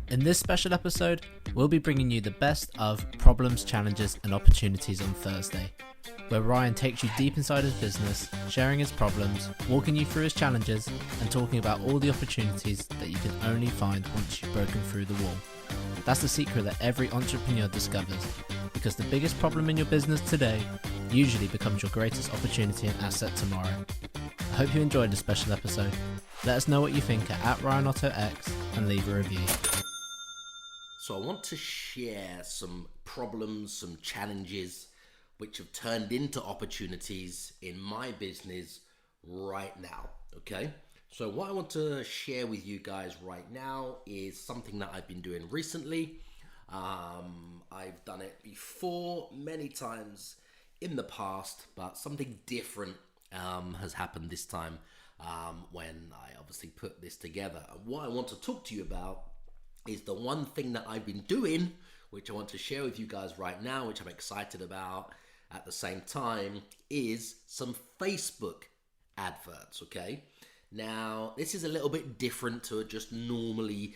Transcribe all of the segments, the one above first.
In this special episode, we'll be bringing you the best of problems, challenges, and opportunities on Thursday, where Ryan takes you deep inside his business, sharing his problems, walking you through his challenges, and talking about all the opportunities that you can only find once you've broken through the wall. That's the secret that every entrepreneur discovers, because the biggest problem in your business today usually becomes your greatest opportunity and asset tomorrow. I hope you enjoyed this special episode. Let us know what you think at RyanOttoX and leave a review. So I want to share some problems, some challenges which have turned into opportunities in my business right now, okay? So what I want to share with you guys right now is something that I've been doing recently. I've done it before many times in the past, but something different has happened this time when I obviously put this together. And what I want to talk to you about is the one thing that I've been doing, which I want to share with you guys right now, which I'm excited about at the same time, is some Facebook adverts, okay? Now, this is a little bit different to just normally,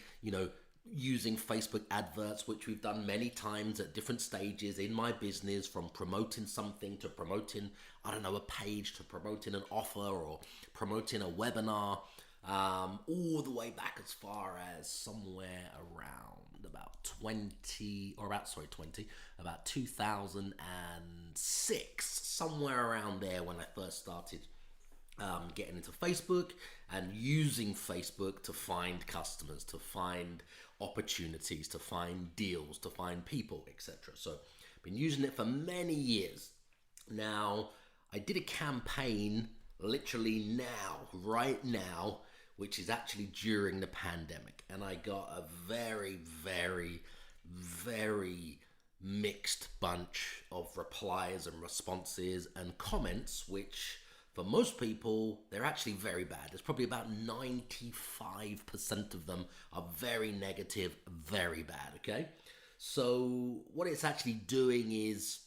using Facebook adverts, which we've done many times at different stages in my business, from promoting something to promoting, a page, to promoting an offer or promoting a webinar, all the way back as far as somewhere around about 2006, somewhere around there when I first started getting into Facebook and using Facebook to find customers, to find opportunities, to find deals, to find people, etc. So I've been using it for many years. Now, I did a campaign literally right now, which is actually during the pandemic. And I got a very, very, very mixed bunch of replies and responses and comments, which for most people, they're actually very bad. There's probably about 95% of them are very negative, very bad, okay? So what it's actually doing is,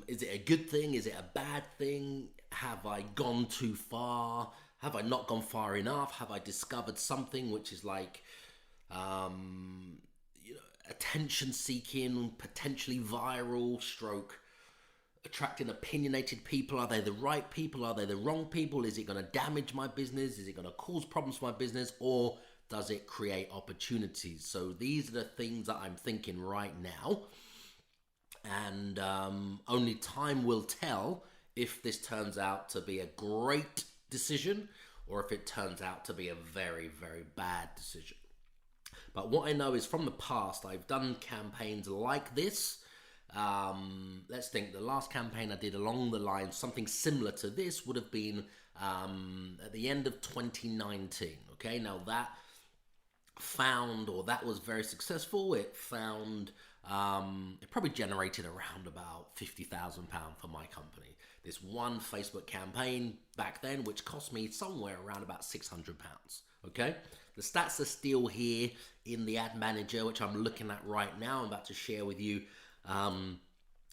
is it a good thing? Is it a bad thing? Have I gone too far? Have I not gone far enough? Have I discovered something which is like, attention seeking, potentially viral, stroke attracting opinionated people? Are they the right people? Are they the wrong people? Is it going to damage my business? Is it going to cause problems for my business? Or does it create opportunities? So these are the things that I'm thinking right now. And only time will tell if this turns out to be a great decision or if it turns out to be a very, very bad decision. But what I know is from the past, I've done campaigns like this. Let's think, the last campaign I did along the lines, something similar to this would have been at the end of 2019. Okay, now that was very successful. It probably generated around about £50,000 for my company. This one Facebook campaign back then, which cost me somewhere around about £600. Okay, the stats are still here in the ad manager, which I'm looking at right now. I'm about to share with you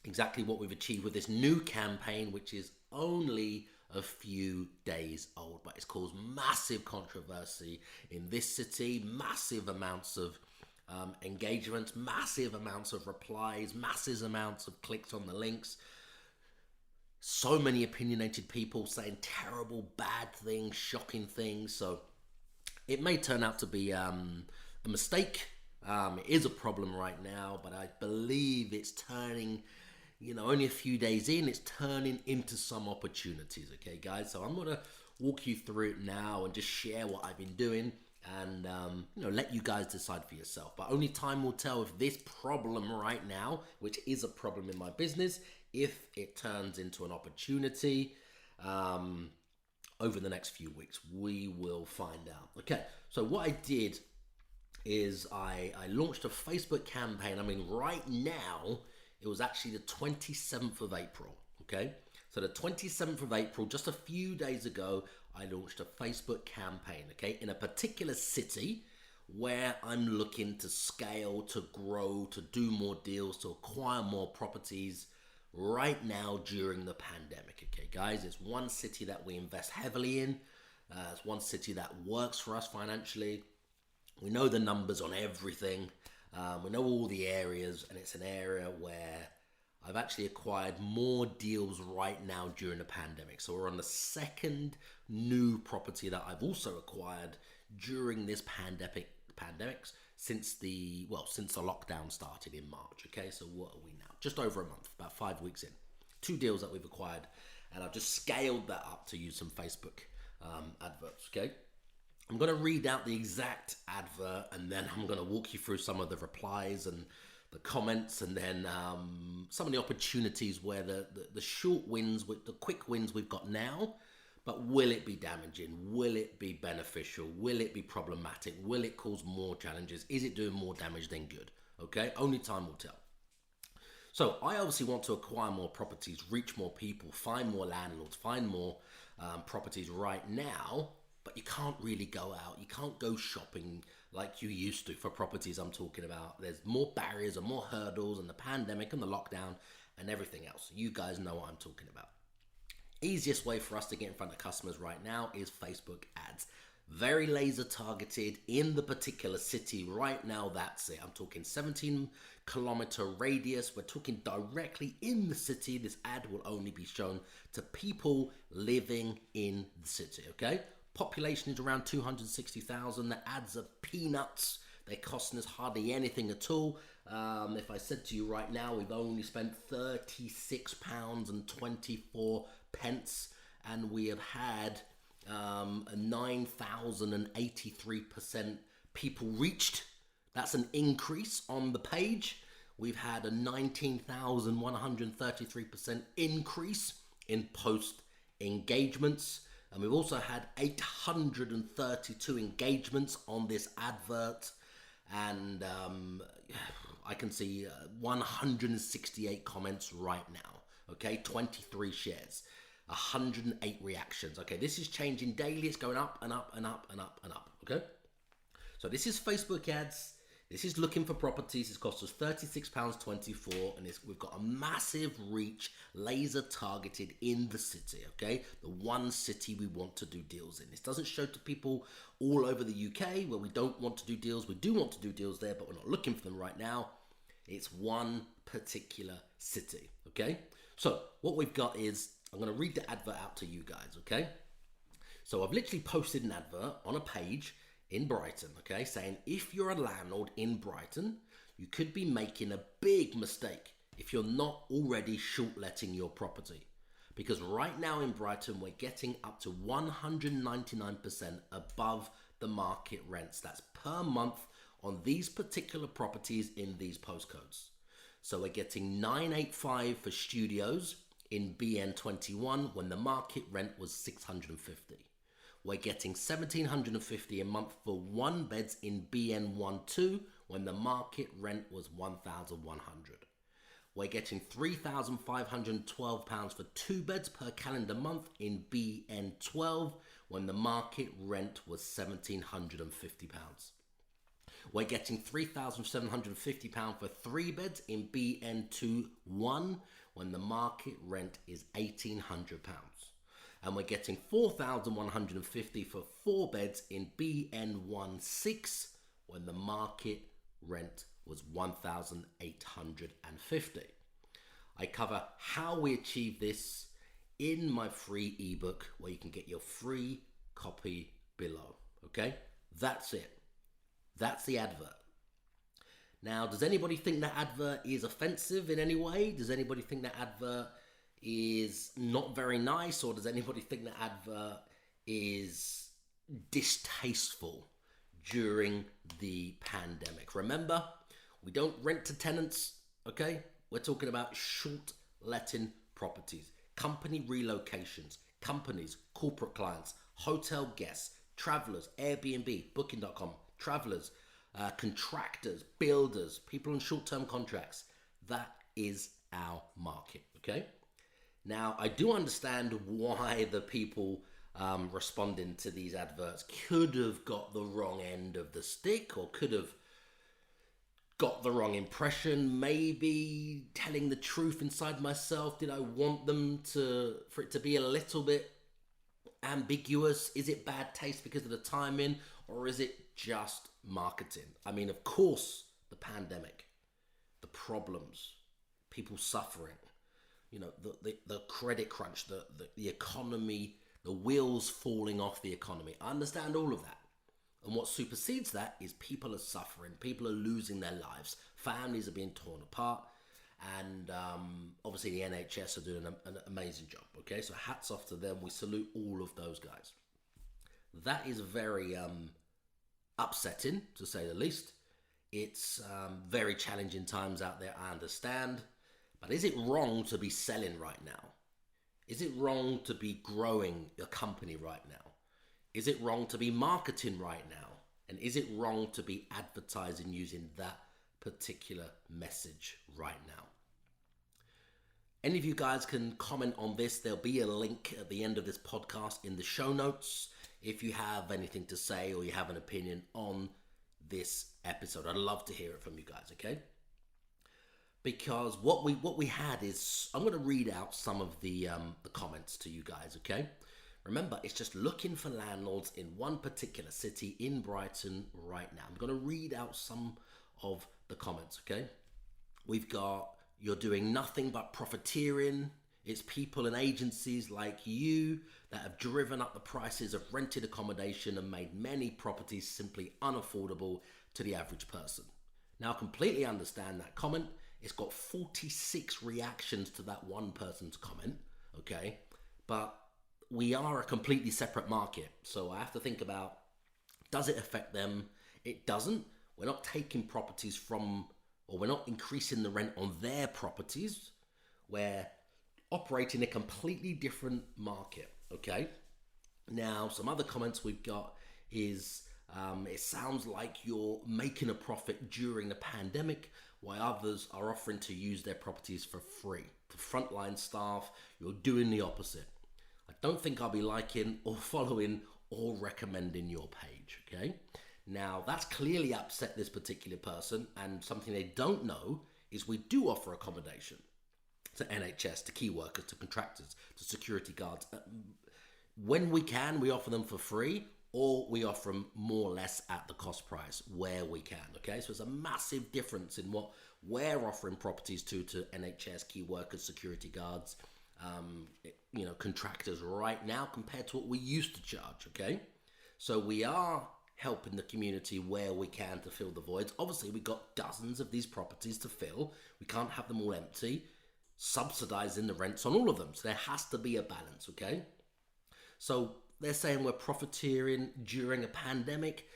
exactly what we've achieved with this new campaign, which is only a few days old, but it's caused massive controversy in this city, massive amounts of engagements, massive amounts of replies, massive amounts of clicks on the links, so many opinionated people saying terrible, bad things, shocking things. So it may turn out to be a mistake. It is a problem right now, but I believe it's turning, only a few days in, it's turning into some opportunities. Okay, guys, so I'm going to walk you through it now and just share what I've been doing and, let you guys decide for yourself. But only time will tell if this problem right now, which is a problem in my business, if it turns into an opportunity over the next few weeks. We will find out. Okay, so what I did is I launched a Facebook campaign. Right now, it was actually the 27th of April, okay? So the 27th of April, just a few days ago, I launched a Facebook campaign, okay, in a particular city where I'm looking to scale, to grow, to do more deals, to acquire more properties right now during the pandemic, okay, guys? It's one city that we invest heavily in. It's one city that works for us financially. We know the numbers on everything. We know all the areas, and it's an area where I've actually acquired more deals right now during the pandemic. So we're on the second new property that I've also acquired during this pandemics since the lockdown started in March. Okay, so what are we now? Just over a month, about 5 weeks in. 2 deals that we've acquired, and I've just scaled that up to use some Facebook adverts. Okay. I'm going to read out the exact advert, and then I'm going to walk you through some of the replies and the comments, and then some of the opportunities where the short wins, with the quick wins we've got now, but will it be damaging? Will it be beneficial? Will it be problematic? Will it cause more challenges? Is it doing more damage than good? Okay, only time will tell. So I obviously want to acquire more properties, reach more people, find more landlords, find more properties right now. But you can't really go out. You can't go shopping like you used to for properties I'm talking about. There's more barriers and more hurdles, and the pandemic and the lockdown and everything else. You guys know what I'm talking about. Easiest way for us to get in front of customers right now is Facebook ads. Very laser targeted in the particular city right now. That's it. I'm talking 17-kilometer radius. We're talking directly in the city. This ad will only be shown to people living in the city. Okay. Population is around 260,000. The ads are peanuts. They're costing us hardly anything at all. If I said to you right now, we've only spent £36.24, and we have had a 9,083% people reached. That's an increase on the page. We've had a 19,133% increase in post engagements. And we've also had 832 engagements on this advert. And I can see 168 comments right now. Okay, 23 shares, 108 reactions. Okay, this is changing daily. It's going up and up and up and up and up. Okay, so this is Facebook ads. This is looking for properties. It's cost us £36.24, and we've got a massive reach, laser targeted in the city, okay? The one city we want to do deals in. This doesn't show to people all over the UK where we don't want to do deals. We do want to do deals there, but we're not looking for them right now. It's one particular city, okay? So what we've got is, I'm going to read the advert out to you guys, okay? So I've literally posted an advert on a page in Brighton, okay, saying if you're a landlord in Brighton, you could be making a big mistake if you're not already short-letting your property. Because right now in Brighton, we're getting up to 199% above the market rents. That's per month on these particular properties in these postcodes. So we're getting 985 for studios in BN21 when the market rent was 650. We're getting 1,750 a month for 1 beds in BN12 when the market rent was 1,100. We're getting £3,512 for 2 beds per calendar month in BN12 when the market rent was £1,750. We're getting £3,750 for 3 beds in BN21 when the market rent is £1,800. And we're getting £4,150 for 4 beds in BN16 when the market rent was £1,850. I cover how we achieve this in my free ebook where you can get your free copy below. Okay, that's it. That's the advert. Now, does anybody think that advert is offensive in any way? Does anybody think that advert is not very nice, or does anybody think that advert is distasteful during the pandemic? Remember, we don't rent to tenants, okay? We're talking about short letting properties, company relocations, companies, corporate clients, hotel guests, travelers, Airbnb, booking.com, travelers, contractors, builders, people on short-term contracts. That is our market, okay? Now, I do understand why the people responding to these adverts could have got the wrong end of the stick, or could have got the wrong impression. Maybe telling the truth inside myself, did I want them for it to be a little bit ambiguous? Is it bad taste because of the timing, or is it just marketing? I mean, of course, the pandemic, the problems, people suffering, the credit crunch, the economy, the wheels falling off the economy. I understand all of that. And what supersedes that is people are suffering, people are losing their lives, families are being torn apart, and obviously the NHS are doing an amazing job. Okay, so hats off to them. We salute all of those guys. That is very upsetting, to say the least. It's very challenging times out there, I understand. But is it wrong to be selling right now? Is it wrong to be growing a company right now? Is it wrong to be marketing right now? And is it wrong to be advertising using that particular message right now? Any of you guys can comment on this. There'll be a link at the end of this podcast in the show notes if you have anything to say or you have an opinion on this episode. I'd love to hear it from you guys, okay? Because what we had is, I'm going to read out some of the comments to you guys, okay? Remember, it's just looking for landlords in one particular city in Brighton right now. I'm going to read out some of the comments, okay? We've got, you're doing nothing but profiteering. It's people and agencies like you that have driven up the prices of rented accommodation and made many properties simply unaffordable to the average person. Now, I completely understand that comment. It's got 46 reactions to that one person's comment, okay? But we are a completely separate market. So I have to think about, does it affect them? It doesn't. We're not taking properties from, or we're not increasing the rent on their properties. We're operating a completely different market, okay? Now, some other comments we've got is, it sounds like you're making a profit during the pandemic, while others are offering to use their properties for free. For frontline staff, you're doing the opposite. I don't think I'll be liking or following or recommending your page, okay? Now, that's clearly upset this particular person, and something they don't know is we do offer accommodation to NHS, to key workers, to contractors, to security guards. When we can, we offer them for free, or we offer them more or less at the cost price where we can, okay? So there's a massive difference in what we're offering properties to NHS, key workers, security guards, contractors right now compared to what we used to charge, okay? So we are helping the community where we can to fill the voids. Obviously, we've got dozens of these properties to fill. We can't have them all empty, subsidizing the rents on all of them. So there has to be a balance, okay? So they're saying we're profiteering during a pandemic.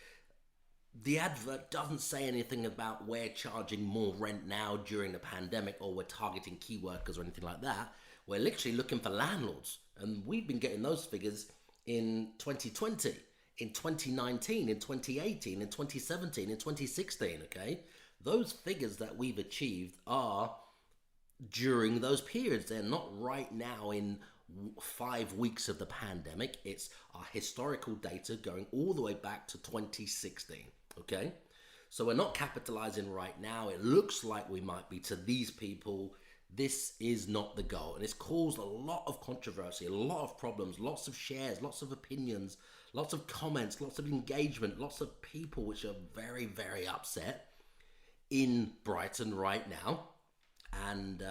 The advert doesn't say anything about we're charging more rent now during the pandemic or we're targeting key workers or anything like that. We're literally looking for landlords. And we've been getting those figures in 2020, in 2019, in 2018, in 2017, in 2016, okay? Those figures that we've achieved are during those periods. They're not right now in 5 weeks of the pandemic. It's our historical data going all the way back to 2016, okay? So we're not capitalizing right now. It looks like we might be to these people. This is not the goal. And it's caused a lot of controversy, a lot of problems, lots of shares, lots of opinions, lots of comments, lots of engagement, lots of people which are very, very upset in Brighton right now. And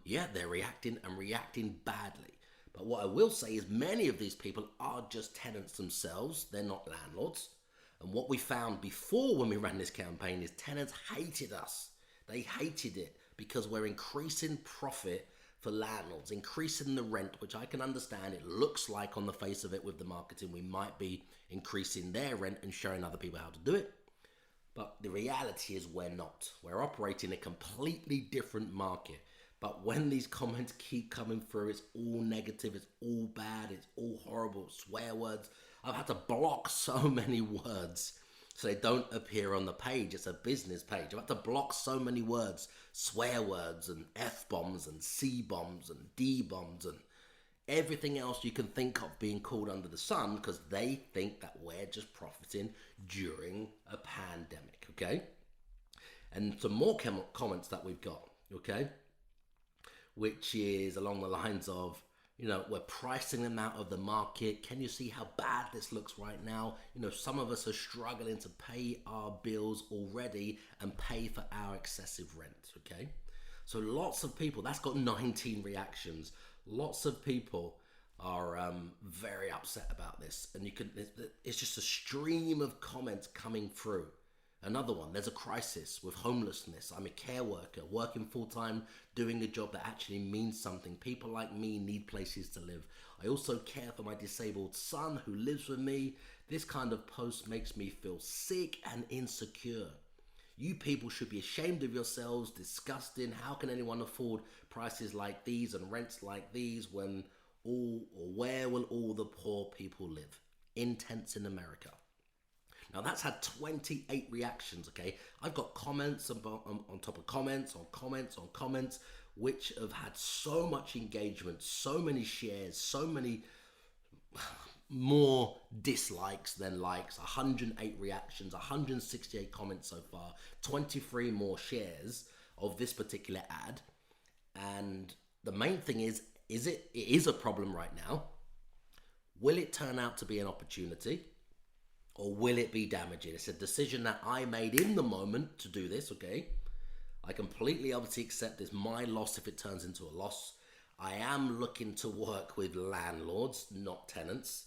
they're reacting and reacting badly. But what I will say is many of these people are just tenants themselves. They're not landlords. And what we found before when we ran this campaign is tenants hated us. They hated it because we're increasing profit for landlords, increasing the rent, which I can understand. It looks like on the face of it with the marketing, we might be increasing their rent and showing other people how to do it. But the reality is we're not. We're operating a completely different market. But when these comments keep coming through, it's all negative, it's all bad, it's all horrible, swear words. I've had to block so many words so they don't appear on the page. It's a business page. I've had to block so many words, swear words and F-bombs and C-bombs and D-bombs and everything else you can think of being called under the sun because they think that we're just profiting during a pandemic, okay? And some more comments that we've got, okay? Which is along the lines of, We're pricing them out of the market. Can you see how bad this looks right now? Some of us are struggling to pay our bills already and pay for our excessive rent, okay? So lots of people, that's got 19 reactions. Lots of people are very upset about this. And it's just a stream of comments coming through. Another one, there's a crisis with homelessness. I'm a care worker, working full-time, doing a job that actually means something. People like me need places to live. I also care for my disabled son who lives with me. This kind of post makes me feel sick and insecure. You people should be ashamed of yourselves, disgusting. How can anyone afford prices like these and rents like these where will all the poor people live? Intense in America. Now that's had 28 reactions, okay? I've got comments on top of comments, on comments, on comments, which have had so much engagement, so many shares, so many more dislikes than likes, 108 reactions, 168 comments so far, 23 more shares of this particular ad. And the main thing is it is a problem right now. Will it turn out to be an opportunity? Or will it be damaging? It's a decision that I made in the moment to do this, okay? I completely obviously accept it's my loss if it turns into a loss. I am looking to work with landlords, not tenants.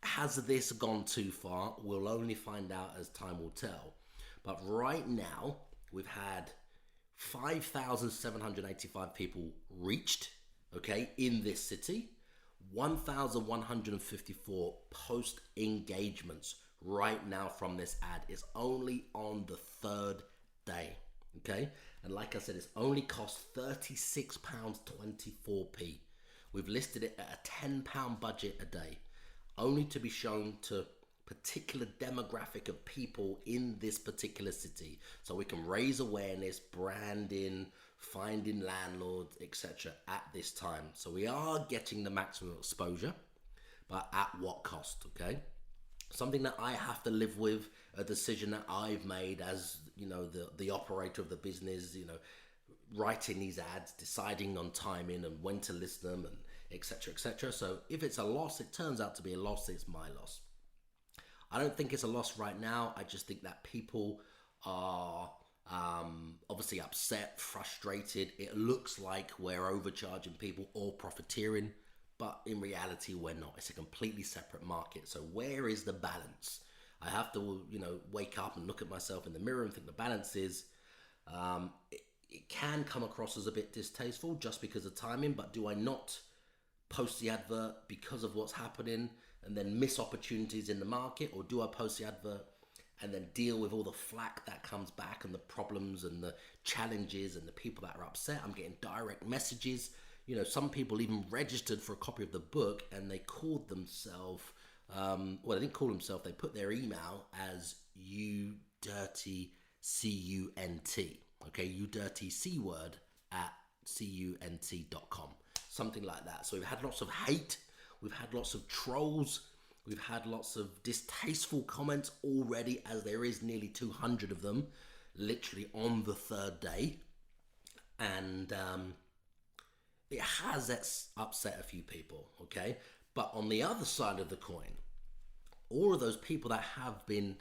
Has this gone too far? We'll only find out as time will tell. But right now, we've had 5,785 people reached, okay, in this city. 1,154 post engagements right now from this ad. It's only on the third day, okay? And like I said, it's only cost £36.24p. We've listed it at a £10 budget a day, only to be shown to particular demographic of people in this particular city, so we can raise awareness, branding, finding landlords, etc. at this time. So we are getting the maximum exposure, but at what cost, okay? Something that I have to live with, a decision that I've made as, the operator of the business, writing these ads, deciding on timing and when to list them, and etc., etc. So if it's a loss, it turns out to be a loss, it's my loss. I don't think it's a loss right now. I just think that people are obviously upset, frustrated. It looks like we're overcharging people or profiteering, but in reality we're not. It's a completely separate market. So where is the balance? I have to wake up and look at myself in the mirror and think the balance is it can come across as a bit distasteful just because of timing, but do I not post the advert because of what's happening and then miss opportunities in the market, or do I post the advert and then deal with all the flack that comes back and the problems and the challenges and the people that are upset? I'm getting direct messages. Some people even registered for a copy of the book and they called themselves, they didn't call themselves, they put their email as you dirty CUNT, okay, you dirty C word at CUNT.com, something like that. So we've had lots of hate, we've had lots of trolls, we've had lots of distasteful comments already, as there is nearly 200 of them, literally on the third day. And it has upset a few people, okay? But on the other side of the coin, all of those people that have been,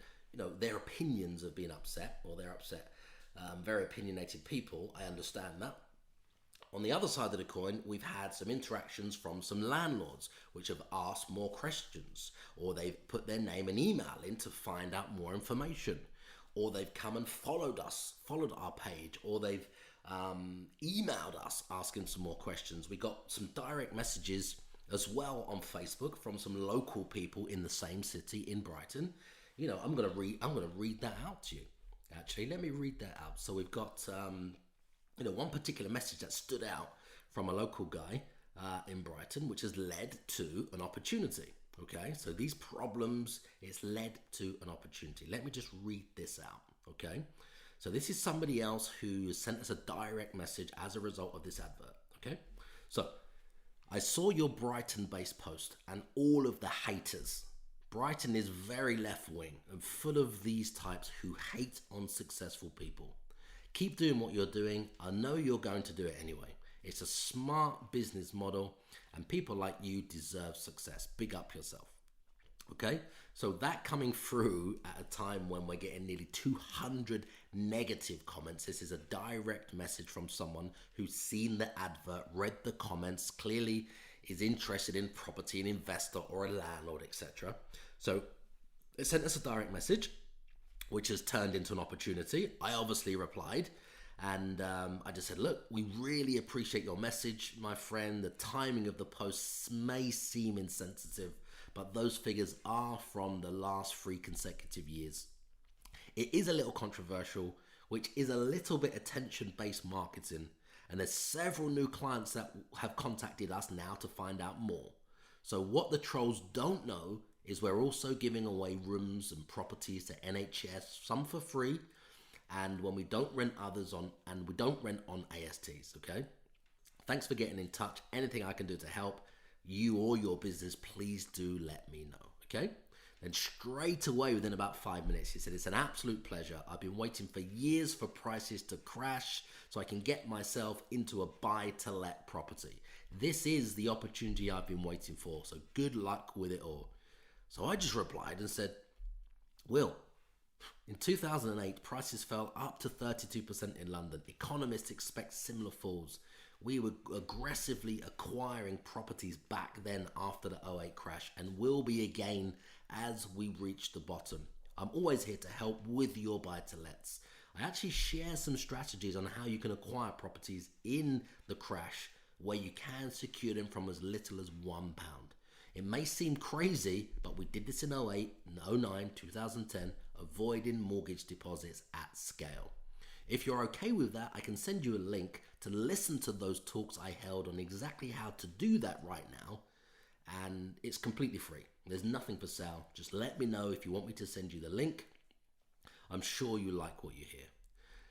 their opinions have been upset, or they're upset, very opinionated people, I understand that. On the other side of the coin, we've had some interactions from some landlords which have asked more questions, or they've put their name and email in to find out more information, or they've come and followed our page, or they've emailed us asking some more questions. We got some direct messages as well on Facebook from some local people in the same city in Brighton. I'm gonna read that out to you. Actually, let me read that out. So we've got one particular message that stood out from a local guy in Brighton, which has led to an opportunity. Okay, so these problems, it's led to an opportunity. Let me just read this out. Okay, so this is somebody else who sent us a direct message as a result of this advert. Okay, so I saw your Brighton-based post and all of the haters. Brighton is very left-wing and full of these types who hate on successful people. Keep doing what you're doing. I know you're going to do it anyway. It's a smart business model, and people like you deserve success. Big up yourself. Okay, so that coming through at a time when we're getting nearly 200 negative comments. This is a direct message from someone who's seen the advert, read the comments, clearly is interested in property, an investor or a landlord, etc. So it sent us a direct message, which has turned into an opportunity. I obviously replied, and I just said, look, we really appreciate your message, my friend. The timing of the posts may seem insensitive, but those figures are from the last 3 consecutive years. It is a little controversial, which is a little bit attention-based marketing, and there's several new clients that have contacted us now to find out more. So what the trolls don't know is we're also giving away rooms and properties to NHS, some for free, and when we don't rent others on, and we don't rent on ASTs, okay? Thanks for getting in touch. Anything I can do to help you or your business, please do let me know, okay? Then straight away, within about 5 minutes, he said, it's an absolute pleasure. I've been waiting for years for prices to crash so I can get myself into a buy-to-let property. This is the opportunity I've been waiting for, so good luck with it all. So I just replied and said, Will, in 2008, prices fell up to 32% in London. Economists expect similar falls. We were aggressively acquiring properties back then after the '08 crash, and will be again as we reach the bottom. I'm always here to help with your buy-to-lets. I actually share some strategies on how you can acquire properties in the crash where you can secure them from as little as £1. It may seem crazy, but we did this in '08, '09, 2010, avoiding mortgage deposits at scale. If you're okay with that, I can send you a link to listen to those talks I held on exactly how to do that right now, and it's completely free. There's nothing for sale. Just let me know if you want me to send you the link. I'm sure you like what you hear.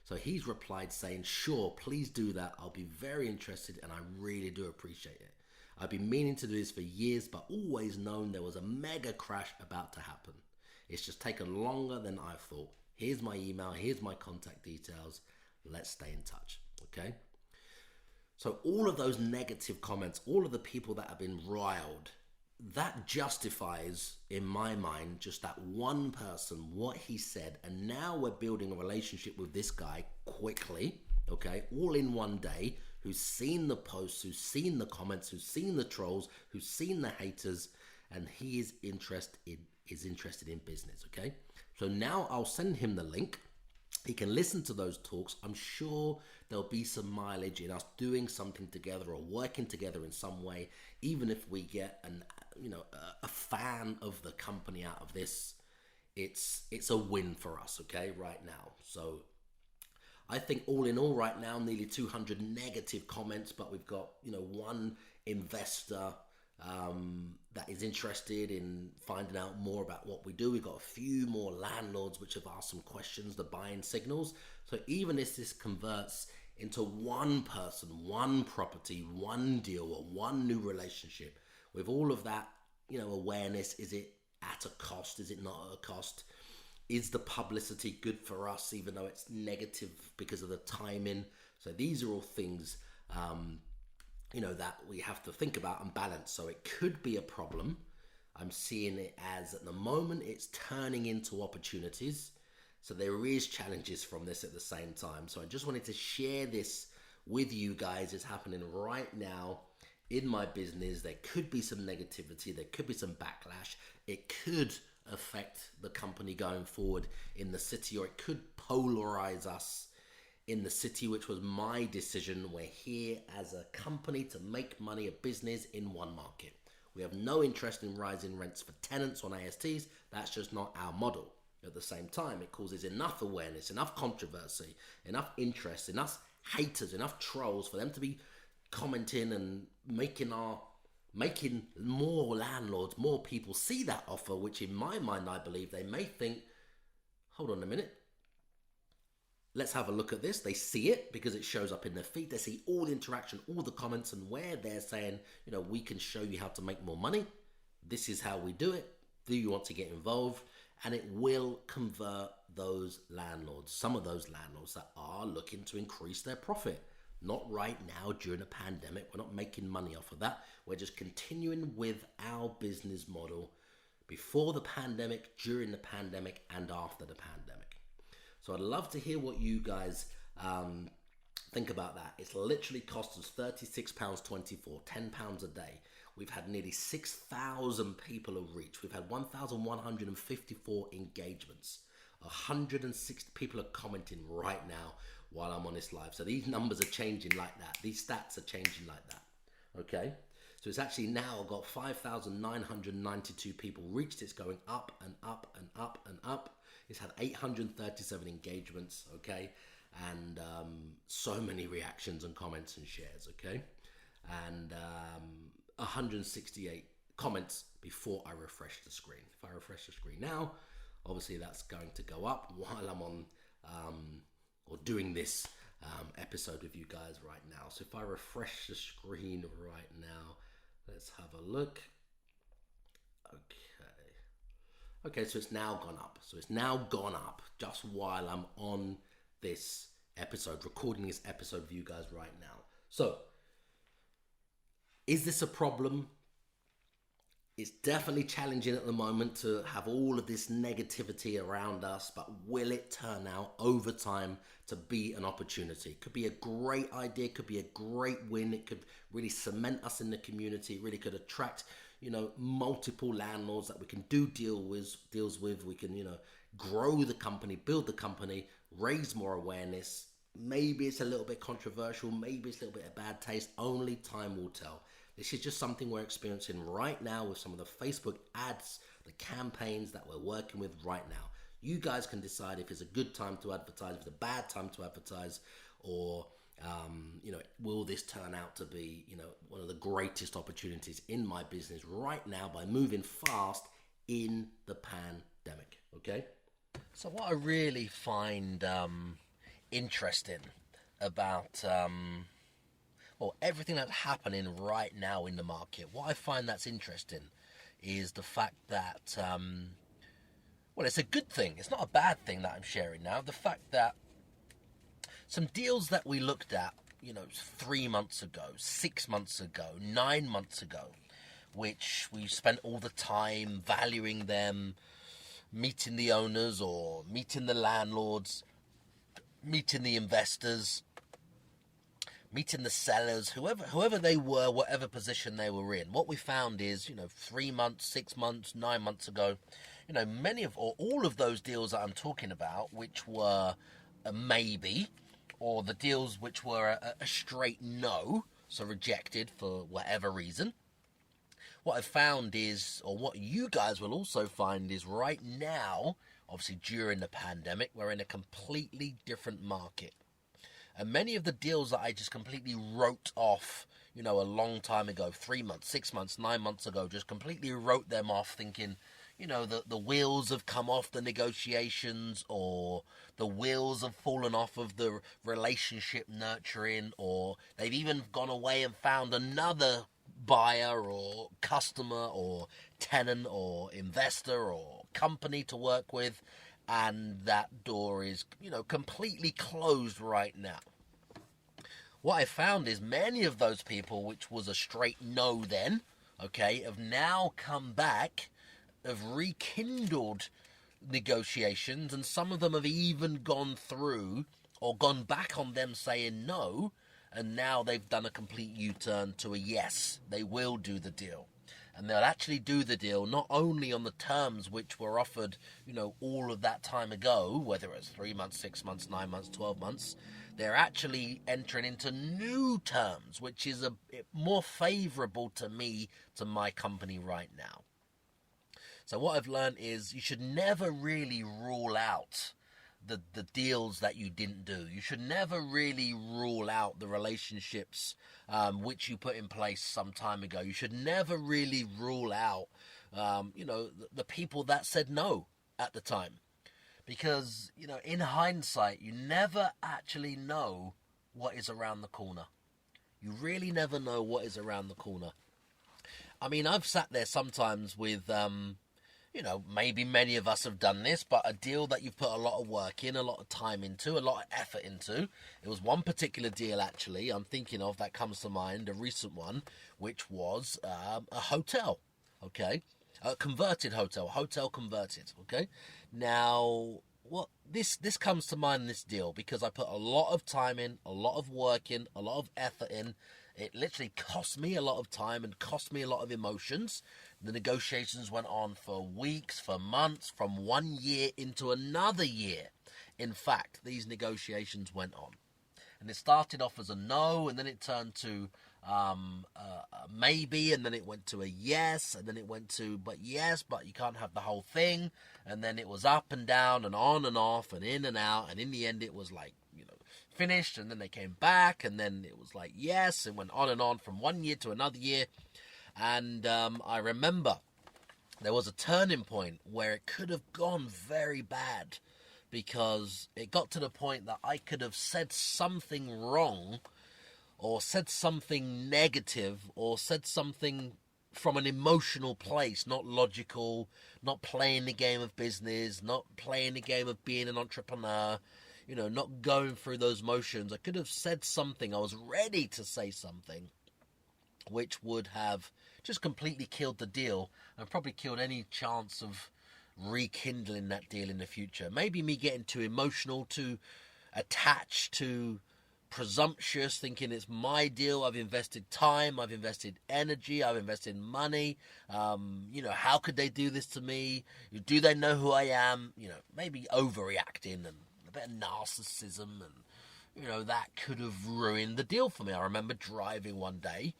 So he's replied saying, sure, please do that. I'll be very interested, and I really do appreciate it. I've been meaning to do this for years, but always known there was a mega crash about to happen. It's just taken longer than I thought. Here's my email, here's my contact details. Let's stay in touch, okay? So all of those negative comments, all of the people that have been riled, that justifies, in my mind, just that one person, what he said. And now we're building a relationship with this guy quickly, okay? All in one day, who's seen the posts, who's seen the comments, who's seen the trolls, who's seen the haters, and he is interested in business, okay? So now I'll send him the link. He can listen to those talks. I'm sure there'll be some mileage in us doing something together or working together in some way. Even if we get a fan of the company out of this, it's a win for us, okay, right now. So I think all in all right now, nearly 200 negative comments, but we've got, one investor that is interested in finding out more about what we do. We've got a few more landlords which have asked some questions, the buying signals. So even if this converts into one person, one property, one deal, or one new relationship, with all of that, awareness, is it at a cost? Is it not at a cost? Is the publicity good for us, even though it's negative because of the timing? So these are all things that we have to think about and balance. So it could be a problem. I'm seeing it as, at the moment, it's turning into opportunities. So there is challenges from this at the same time. So I just wanted to share this with you guys. It's happening right now in my business. There could be some negativity. There could be some backlash. It could affect the company going forward in the city, or it could polarize us in the city, which was my decision. We're here as a company to make money, a business in one market. We have no interest in rising rents for tenants on ASTs. That's just not our model. At the same time, it causes enough awareness, enough controversy, enough interest, enough haters, enough trolls for them to be commenting and making more landlords, more people see that offer, which in my mind, I believe they may think, hold on a minute, let's have a look at this. They see it because it shows up in their feed. They see all the interaction, all the comments, and where they're saying, we can show you how to make more money. This is how we do it. Do you want to get involved? And it will convert those landlords, some of those landlords that are looking to increase their profit. Not right now during a pandemic. We're not making money off of that. We're just continuing with our business model before the pandemic, during the pandemic, and after the pandemic. So I'd love to hear what you guys think about that. It's literally cost us £36.24, £10 a day. We've had nearly 6,000 people have reached. We've had 1,154 engagements. 160 people are commenting right now while I'm on this live. So these numbers are changing like that. These stats are changing like that. Okay? So it's actually now got 5,992 people reached. It's going up and up and up and up. It's had 837 engagements, okay? And so many reactions and comments and shares, okay? And 168 comments before I refresh the screen. If I refresh the screen now, obviously that's going to go up while I'm on or doing this episode with you guys right now. So if I refresh the screen right now, let's have a look. Okay, so it's now gone up. So it's now gone up just while I'm on this episode, recording this episode with you guys right now. So, is this a problem? It's definitely challenging at the moment to have all of this negativity around us, but will it turn out over time to be an opportunity? It could be a great idea, could be a great win. It could really cement us in the community. It really could attract, multiple landlords that we can do deals with. We can, grow the company, build the company, raise more awareness. Maybe it's a little bit controversial. Maybe it's a little bit of bad taste. Only time will tell. This is just something we're experiencing right now with some of the Facebook ads, the campaigns that we're working with right now. You guys can decide if it's a good time to advertise, if it's a bad time to advertise, or, will this turn out to be, one of the greatest opportunities in my business right now by moving fast in the pandemic, okay? So what I really find interesting about everything that's happening right now in the market, what I find that's interesting is the fact that, it's a good thing. It's not a bad thing that I'm sharing now. The fact that some deals that we looked at, 3 months ago, 6 months ago, 9 months ago, which we spent all the time valuing them, meeting the owners or meeting the landlords, meeting the investors, meeting the sellers, whoever they were, whatever position they were in. What we found is, 3 months, 6 months, 9 months ago, many of or all of those deals that I'm talking about, which were a maybe, or the deals which were a straight no, so rejected for whatever reason. What I've found is, or what you guys will also find is right now, obviously during the pandemic, we're in a completely different market. And many of the deals that I just completely wrote off, a long time ago, 3 months, 6 months, 9 months ago, just completely wrote them off thinking, the wheels have come off the negotiations, or the wheels have fallen off of the relationship nurturing, or they've even gone away and found another buyer or customer or tenant or investor or company to work with, and that door is, completely closed right now. What I found is many of those people, which was a straight no then, okay, have now come back, have rekindled negotiations, and some of them have even gone through or gone back on them saying no, and now they've done a complete U-turn to a yes, they will do the deal. And they'll actually do the deal not only on the terms which were offered, all of that time ago, whether it was 3 months, 6 months, 9 months, 12 months, they're actually entering into new terms, which is a bit more favorable to me, to my company right now. So what I've learned is you should never really rule out the deals that you didn't do. You should never really rule out the relationships which you put in place some time ago. You should never really rule out, the people that said no at the time. Because, in hindsight, you never actually know what is around the corner. You really never know what is around the corner. I mean, I've sat there sometimes with maybe many of us have done this, but a deal that you've put a lot of work in, a lot of time into, a lot of effort into. It was one particular deal, actually, I'm thinking of that comes to mind, a recent one, which was a hotel, okay? A converted hotel converted, okay? Now, what this comes to mind in this deal because I put a lot of time in, a lot of work in, a lot of effort in. It literally cost me a lot of time and cost me a lot of emotions. The negotiations went on for weeks, for months, from 1 year into another year. In fact, these negotiations went on. And it started off as a no, and then it turned to a maybe, and then it went to a yes, and then it went to, but yes, but you can't have the whole thing. And then it was up and down and on and off and in and out. And in the end, it was like, finished, and then they came back, and then it was like yes, it went on and on from 1 year to another year. And I remember there was a turning point where it could have gone very bad because it got to the point that I could have said something wrong or said something negative or said something from an emotional place, not logical, not playing the game of business, not playing the game of being an entrepreneur, not going through those motions. I could have said something, I was ready to say something, which would have just completely killed the deal and probably killed any chance of rekindling that deal in the future. Maybe me getting too emotional, too attached, too presumptuous, thinking it's my deal, I've invested time, I've invested energy, I've invested money, how could they do this to me? Do they know who I am? Maybe overreacting and a bit of narcissism, and that could have ruined the deal for me. I remember driving one day.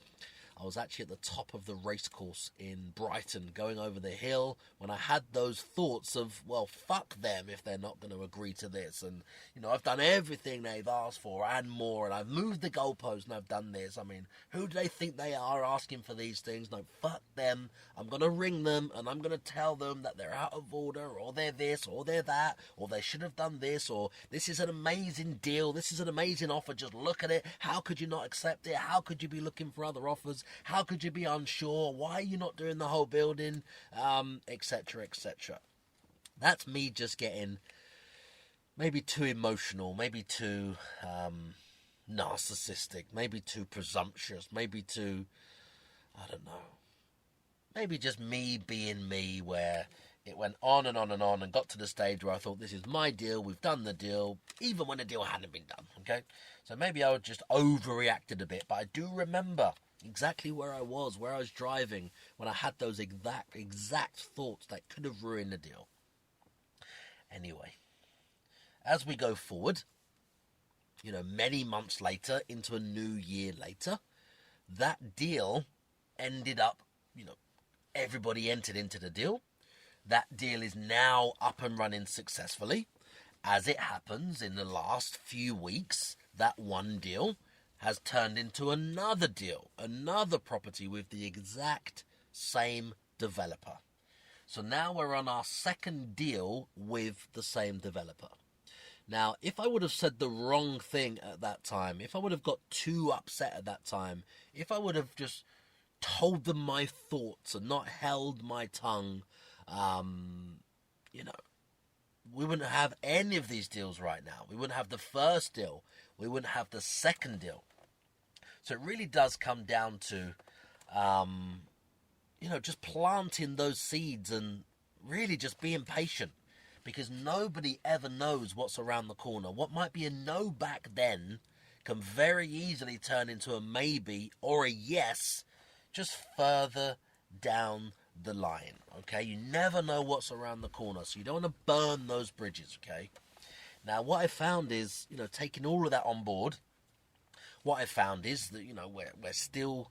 I was actually at the top of the racecourse in Brighton, going over the hill, when I had those thoughts of, well, fuck them if they're not going to agree to this. And, I've done everything they've asked for and more, and I've moved the goalposts and I've done this. I mean, who do they think they are asking for these things? No, fuck them. I'm going to ring them, and I'm going to tell them that they're out of order, or they're this, or they're that, or they should have done this, or this is an amazing deal, this is an amazing offer, just look at it. How could you not accept it? How could you be looking for other offers? How could you be unsure? Why are you not doing the whole building? Etc., etc. That's me just getting maybe too emotional, maybe too narcissistic, maybe too presumptuous, maybe too, I don't know, maybe just me being me, where it went on and on and on and got to the stage where I thought, this is my deal, we've done the deal, even when the deal hadn't been done, okay? So maybe I just overreacted a bit, but I do remember exactly where I was driving, when I had those exact thoughts that could have ruined the deal. Anyway, as we go forward, many months later, into a new year later, that deal ended up, everybody entered into the deal. That deal is now up and running successfully. As it happens, in the last few weeks, that one deal has turned into another deal, another property with the exact same developer. So now we're on our second deal with the same developer. Now, if I would have said the wrong thing at that time, if I would have got too upset at that time, if I would have just told them my thoughts and not held my tongue, we wouldn't have any of these deals right now. We wouldn't have the first deal. We wouldn't have the second deal. So it really does come down to, just planting those seeds and really just being patient, because nobody ever knows what's around the corner. What might be a no back then can very easily turn into a maybe or a yes just further down the line, okay? You never know what's around the corner, so you don't want to burn those bridges, okay? Now, what I found is, taking all of that on board, what I found is that, we're still,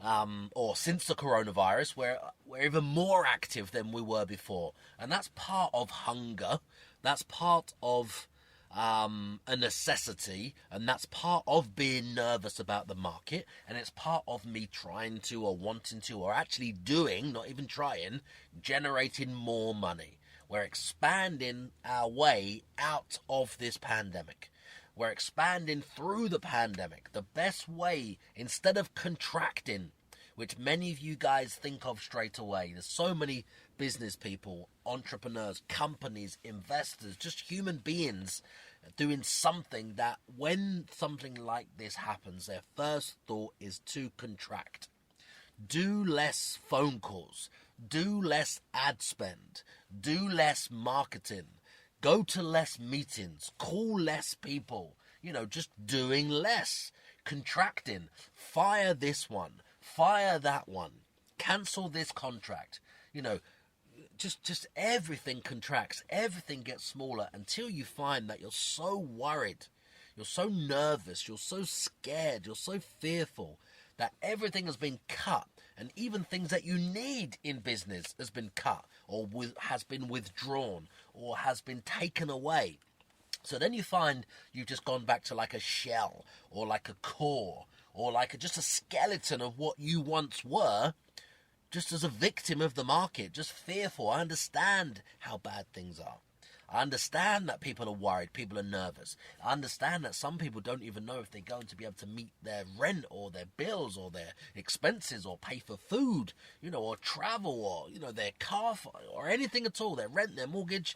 or since the coronavirus, we're even more active than we were before. And that's part of hunger. That's part of a necessity, and that's part of being nervous about the market, and it's part of me trying to, or wanting to, or actually doing, not even trying, generating more money. We're expanding our way out of this pandemic. We're expanding through the pandemic. The best way, instead of contracting, which many of you guys think of straight away. There's so many business people, entrepreneurs, companies, investors, just human beings doing something that when something like this happens, their first thought is to contract. Do less phone calls, do less ad spend, do less marketing, go to less meetings, call less people, just doing less, contracting, fire this one, fire that one, cancel this contract, just everything contracts, everything gets smaller until you find that you're so worried, you're so nervous, you're so scared, you're so fearful that everything has been cut, and even things that you need in business has been cut or has been withdrawn or has been taken away. So then you find you've just gone back to like a shell or like a core or like just a skeleton of what you once were, just as a victim of the market, just fearful. I understand how bad things are. I understand that people are worried, people are nervous. I understand that some people don't even know if they're going to be able to meet their rent or their bills or their expenses or pay for food, or travel or, their car or anything at all, their rent, their mortgage.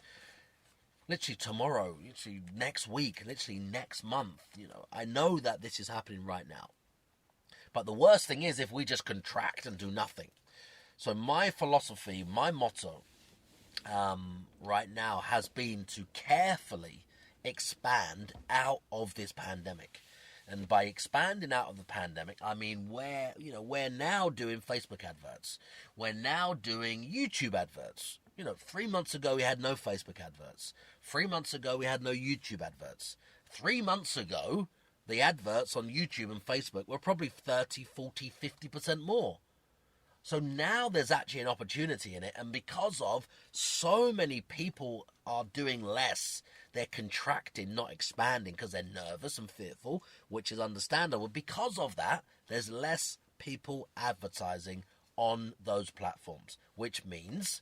Literally tomorrow, literally next week, literally next month, I know that this is happening right now. But the worst thing is if we just contract and do nothing. So my philosophy, my motto, right now has been to carefully expand out of this pandemic. And by expanding out of the pandemic, I mean we're now doing Facebook adverts. We're now doing YouTube adverts. 3 months ago we had no Facebook adverts. 3 months ago we had no YouTube adverts. 3 months ago, the adverts on YouTube and Facebook were probably 30, 40, 50% more. So now there's actually an opportunity in it, and because of so many people are doing less, they're contracting, not expanding, because they're nervous and fearful, which is understandable. Because of that, there's less people advertising on those platforms, which means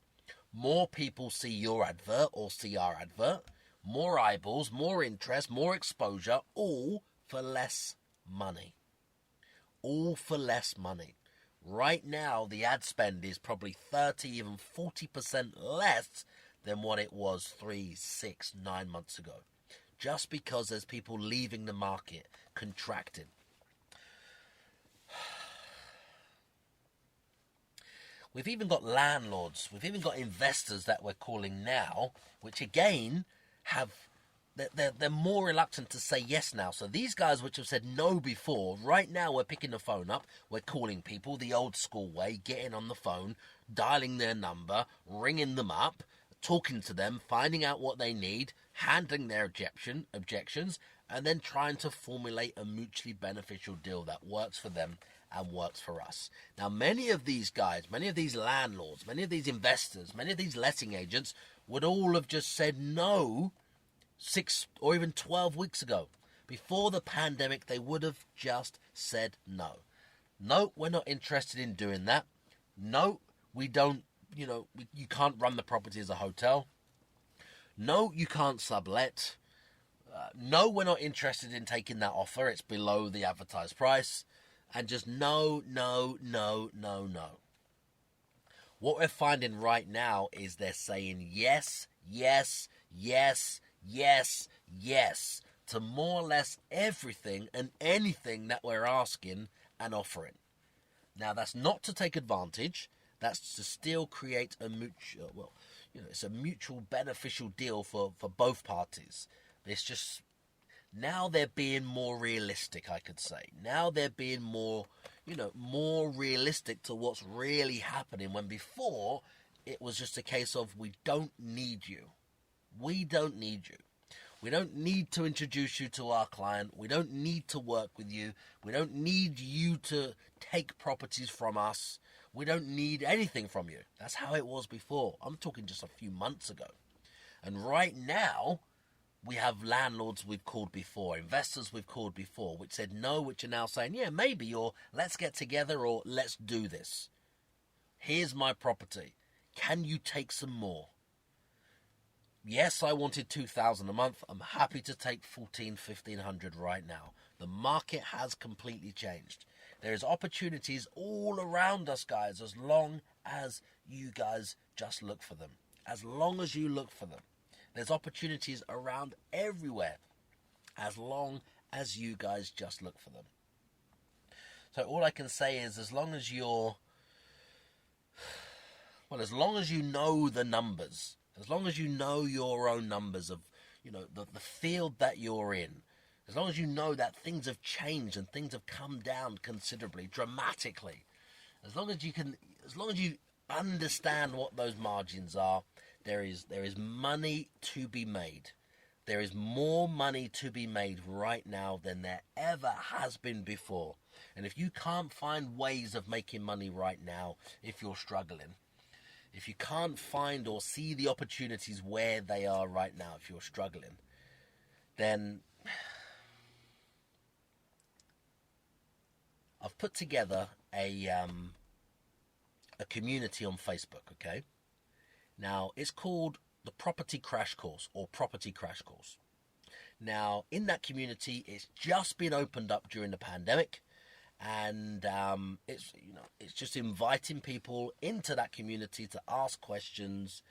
more people see your advert or see our advert, more eyeballs, more interest, more exposure, all for less money. All for less money. Right now, the ad spend is probably 30, even 40% less than what it was 3, 6, 9 months ago. Just because there's people leaving the market, contracting. We've even got landlords, we've even got investors that we're calling now, which again they're more reluctant to say yes now. So these guys which have said no before, right now we're picking the phone up, we're calling people the old school way, getting on the phone, dialing their number, ringing them up, talking to them, finding out what they need, handling their objections, and then trying to formulate a mutually beneficial deal that works for them and works for us. Now, many of these guys, many of these landlords, many of these investors, many of these letting agents would all have just said no 6 or even 12 weeks ago. Before the pandemic, they would have just said no. No, we're not interested in doing that. No, we don't, you can't run the property as a hotel. No, you can't sublet. No, we're not interested in taking that offer. It's below the advertised price. And just no, no, no, no, no. What we're finding right now is they're saying yes, yes, yes, yes, yes to more or less everything and anything that we're asking and offering. Now, that's not to take advantage. That's to still create a mutual, it's a mutual beneficial deal for both parties. It's just, now they're being more realistic, I could say. Now they're being more, more realistic to what's really happening, when before it was just a case of, we don't need you. We don't need you. We don't need to introduce you to our client. We don't need to work with you. We don't need you to take properties from us. We don't need anything from you. That's how it was before. I'm talking just a few months ago. And right now, we have landlords we've called before, investors we've called before, which said no, which are now saying, yeah, maybe, or let's get together, or let's do this. Here's my property. Can you take some more? Yes, I wanted $2,000 a month. I'm happy to take $1,400, $1,500 right now. The market has completely changed. There's opportunities all around us, guys, as long as you guys just look for them. As long as you look for them. There's opportunities around everywhere. As long as you guys just look for them. So all I can say is, as long as you know the numbers, as long as you know your own numbers of, the field that you're in, as long as you know that things have changed and things have come down considerably, dramatically, as long as you understand what those margins are, there is money to be made. There is more money to be made right now than there ever has been before. And if you can't find ways of making money right now, if you're struggling, if you can't find or see the opportunities where they are right now, if you're struggling, then I've put together a community on Facebook, okay? Now, it's called the Property Crash Course, or Property Crash Course. Now, in that community, it's just been opened up during the pandemic, and it's just inviting people into that community to ask questions,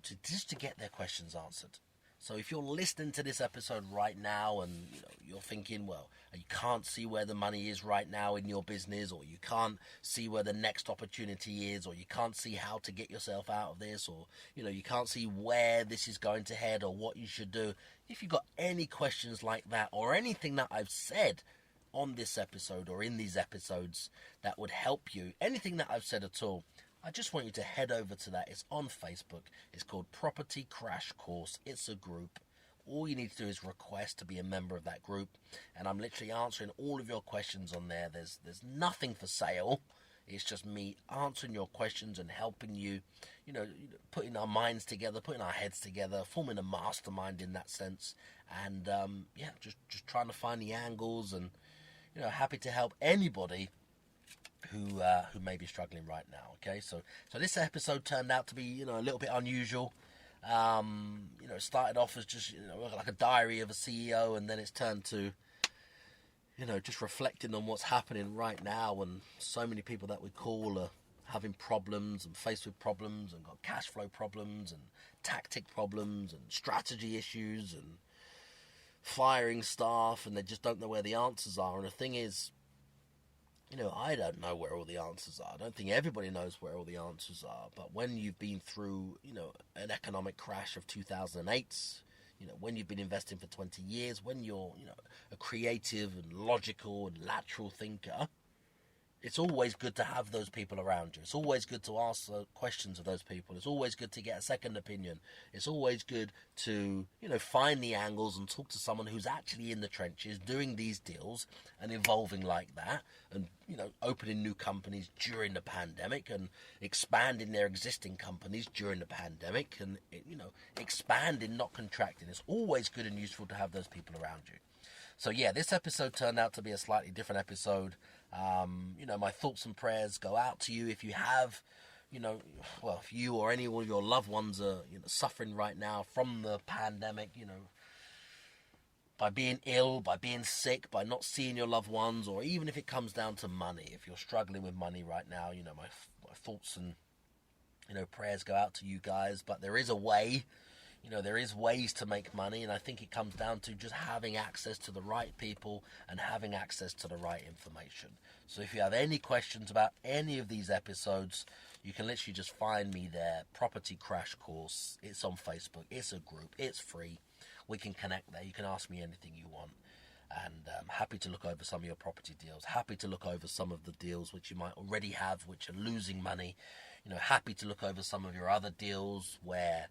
to get their questions answered. So if you're listening to this episode right now and you're thinking, well, you can't see where the money is right now in your business, or you can't see where the next opportunity is, or you can't see how to get yourself out of this, or you can't see where this is going to head or what you should do. If you've got any questions like that, or anything that I've said on this episode or in these episodes that would help you, anything that I've said at all, I just want you to head over to that. It's on Facebook. It's called Property Crash Course. It's a group. All you need to do is request to be a member of that group, and I'm literally answering all of your questions on there. There's nothing for sale. It's just me answering your questions and helping you, putting our minds together, putting our heads together, forming a mastermind in that sense, and just trying to find the angles, and happy to help anybody who may be struggling right now. Okay, so this episode turned out to be a little bit unusual. It started off as just like a diary of a CEO, and then it's turned to just reflecting on what's happening right now, and so many people that we call are having problems and faced with problems and got cash flow problems and tactic problems and strategy issues and firing staff, and they just don't know where the answers are. And the thing is, I don't know where all the answers are. I don't think everybody knows where all the answers are. But when you've been through, an economic crash of 2008, when you've been investing for 20 years, when you're, a creative and logical and lateral thinker, it's always good to have those people around you. It's always good to ask questions of those people. It's always good to get a second opinion. It's always good to, find the angles and talk to someone who's actually in the trenches doing these deals and evolving like that, and, opening new companies during the pandemic and expanding their existing companies during the pandemic and, expanding, not contracting. It's always good and useful to have those people around you. So yeah, this episode turned out to be a slightly different episode. My thoughts and prayers go out to you if you have, if you or any of your loved ones are, suffering right now from the pandemic, by being ill, by being sick, by not seeing your loved ones, or even if it comes down to money, if you're struggling with money right now, my thoughts and, prayers go out to you guys. But there is a way. There is ways to make money, and I think it comes down to just having access to the right people and having access to the right information. So if you have any questions about any of these episodes, you can literally just find me there, Property Crash Course. It's on Facebook. It's a group. It's free. We can connect there. You can ask me anything you want. And I'm happy to look over some of your property deals. Happy to look over some of the deals which you might already have, which are losing money. Happy to look over some of your other deals where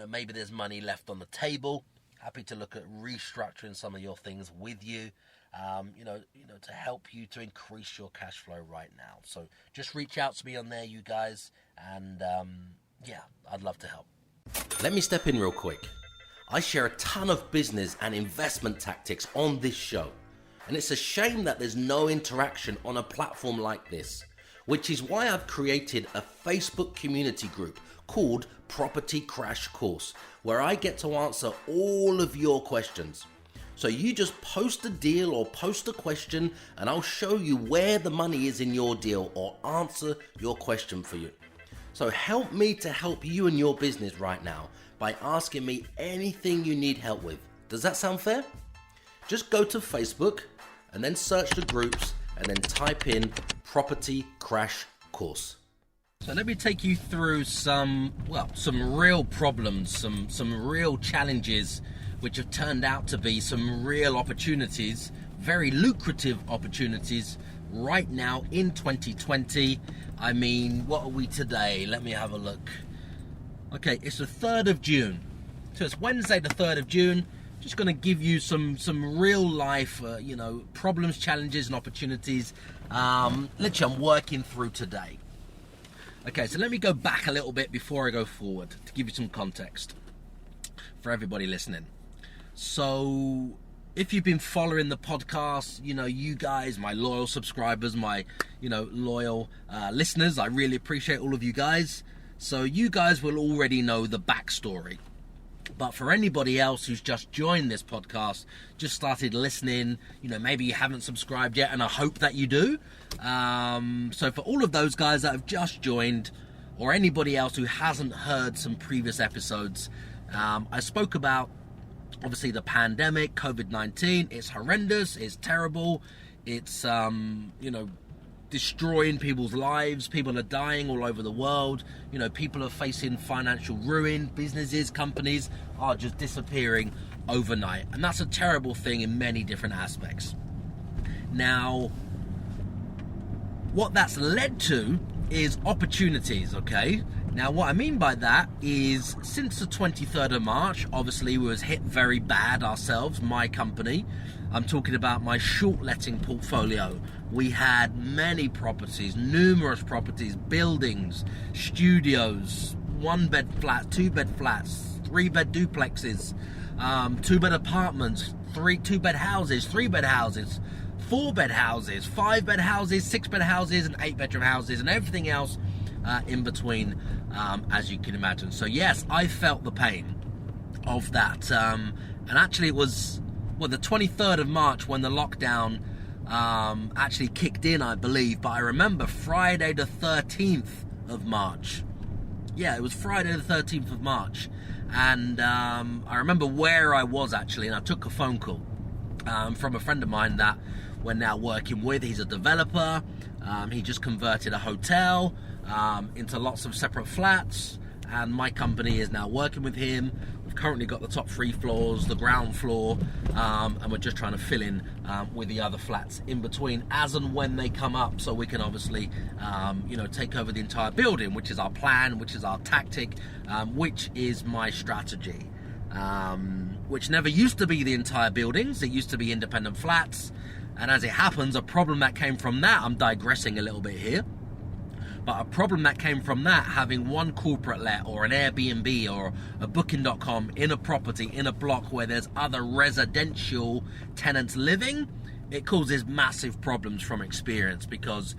maybe there's money left on the table. Happy to look at restructuring some of your things with you, to help you to increase your cash flow right now. So just reach out to me on there, you guys, and I'd love to help. Let me step in real quick. I share a ton of business and investment tactics on this show, and it's a shame that there's no interaction on a platform like this, which is why I've created a Facebook community group called Property Crash Course, where I get to answer all of your questions. So you just post a deal or post a question and I'll show you where the money is in your deal or answer your question for you. So help me to help you in your business right now by asking me anything you need help with. Does that sound fair? Just go to Facebook and then search the groups and then type in Property Crash Course. So let me take you through some real problems, some real challenges which have turned out to be some real opportunities, very lucrative opportunities right now in 2020. I mean, what are we today? Let me have a look. Okay, it's the 3rd of June. So it's Wednesday, the 3rd of June. Just going to give you some real life, problems, challenges, and opportunities. Literally, I'm working through today. Okay, so let me go back a little bit before I go forward to give you some context for everybody listening. So, if you've been following the podcast, you guys, my loyal subscribers, my, loyal listeners, I really appreciate all of you guys. So, you guys will already know the backstory. But for anybody else who's just joined this podcast, just started listening, maybe you haven't subscribed yet, and I hope that you do. So for all of those guys that have just joined, or anybody else who hasn't heard some previous episodes, I spoke about, obviously, the pandemic, COVID-19. It's horrendous, it's terrible, it's, destroying people's lives. People are dying all over the world. People are facing financial ruin. Businesses, companies are just disappearing overnight. And that's a terrible thing in many different aspects. Now, what that's led to is opportunities, okay? Now, what I mean by that is since the 23rd of March, obviously we was hit very bad ourselves, my company. I'm talking about my short letting portfolio. We had many properties, numerous properties, buildings, studios, 1-bed flats, 2-bed flats, 3-bed duplexes, 2-bed apartments, 2-bed houses, 3-bed houses, 4-bed houses, 5-bed houses, 6-bed houses, and 8-bedroom houses, and everything else in between, as you can imagine. So yes, I felt the pain of that. And actually it was, the 23rd of March when the lockdown actually kicked in, I believe. But I remember Friday the 13th of March. Yeah, it was Friday the 13th of March. And I remember where I was actually, and I took a phone call from a friend of mine that we're now working with. He's a developer. He just converted a hotel into lots of separate flats, and my company is now working with him. We've currently got the top 3 floors, the ground floor, and we're just trying to fill in with the other flats in between as and when they come up, so we can obviously take over the entire building, which is our plan, which is our tactic, which is my strategy, which never used to be the entire buildings. It used to be independent flats, and as it happens, a problem that came from that, I'm digressing a little bit here, but a problem that came from that, having one corporate let or an Airbnb or a booking.com in a property, in a block where there's other residential tenants living, it causes massive problems from experience, because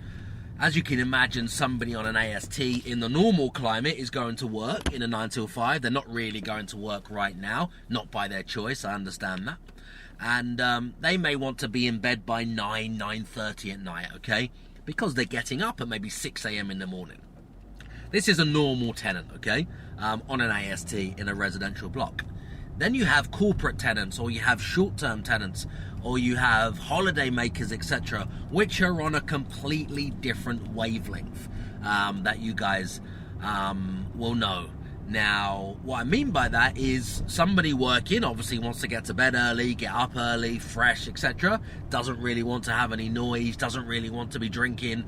as you can imagine, somebody on an AST in the normal climate is going to work in a 9 till 5. They're not really going to work right now, not by their choice, I understand that. And they may want to be in bed by 9:30 at night, okay? Because they're getting up at maybe 6 a.m. in the morning. This is a normal tenant, okay? On an AST in a residential block. Then you have corporate tenants, or you have short-term tenants, or you have holiday makers, etc., which are on a completely different wavelength that you guys will know. Now, what I mean by that is somebody working obviously wants to get to bed early, get up early, fresh, etc. Doesn't really want to have any noise, doesn't really want to be drinking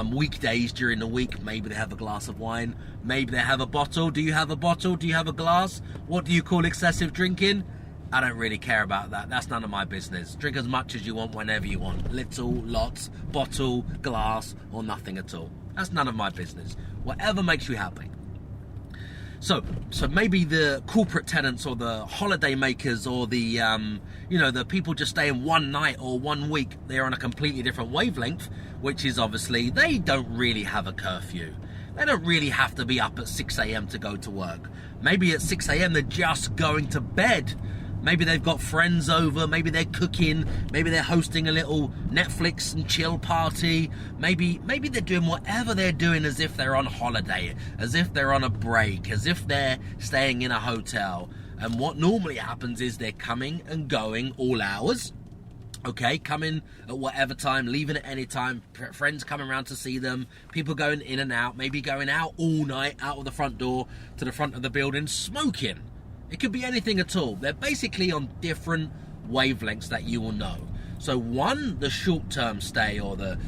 weekdays during the week. Maybe they have a glass of wine, maybe they have a bottle. Do you have a bottle? Do you have a glass? What do you call excessive drinking? I don't really care about that. That's none of my business. Drink as much as you want, whenever you want. Little, lots, bottle, glass, or nothing at all. That's none of my business. Whatever makes you happy. So maybe the corporate tenants or the holiday makers or the, the people just staying one night or 1 week, they're on a completely different wavelength, which is obviously they don't really have a curfew. They don't really have to be up at 6 a.m. to go to work. Maybe at 6 a.m. they're just going to bed maybe they've got friends over, maybe they're cooking, maybe they're hosting a little Netflix and chill party, maybe they're doing whatever they're doing as if they're on holiday, as if they're on a break, as if they're staying in a hotel. And what normally happens is they're coming and going all hours. Okay, coming at whatever time, leaving at any time, friends coming around to see them, people going in and out, maybe going out all night, out of the front door to the front of the building, smoking. It could be anything at all. They're basically on different wavelengths that you will know. So one, the short-term stay, or the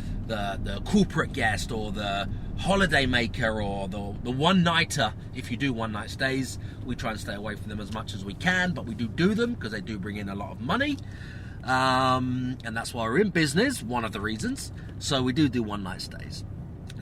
corporate guest, or the holiday maker, or the one-nighter. If you do one-night stays, we try and stay away from them as much as we can, but we do them because they do bring in a lot of money. And that's why we're in business, one of the reasons. So we do one-night stays.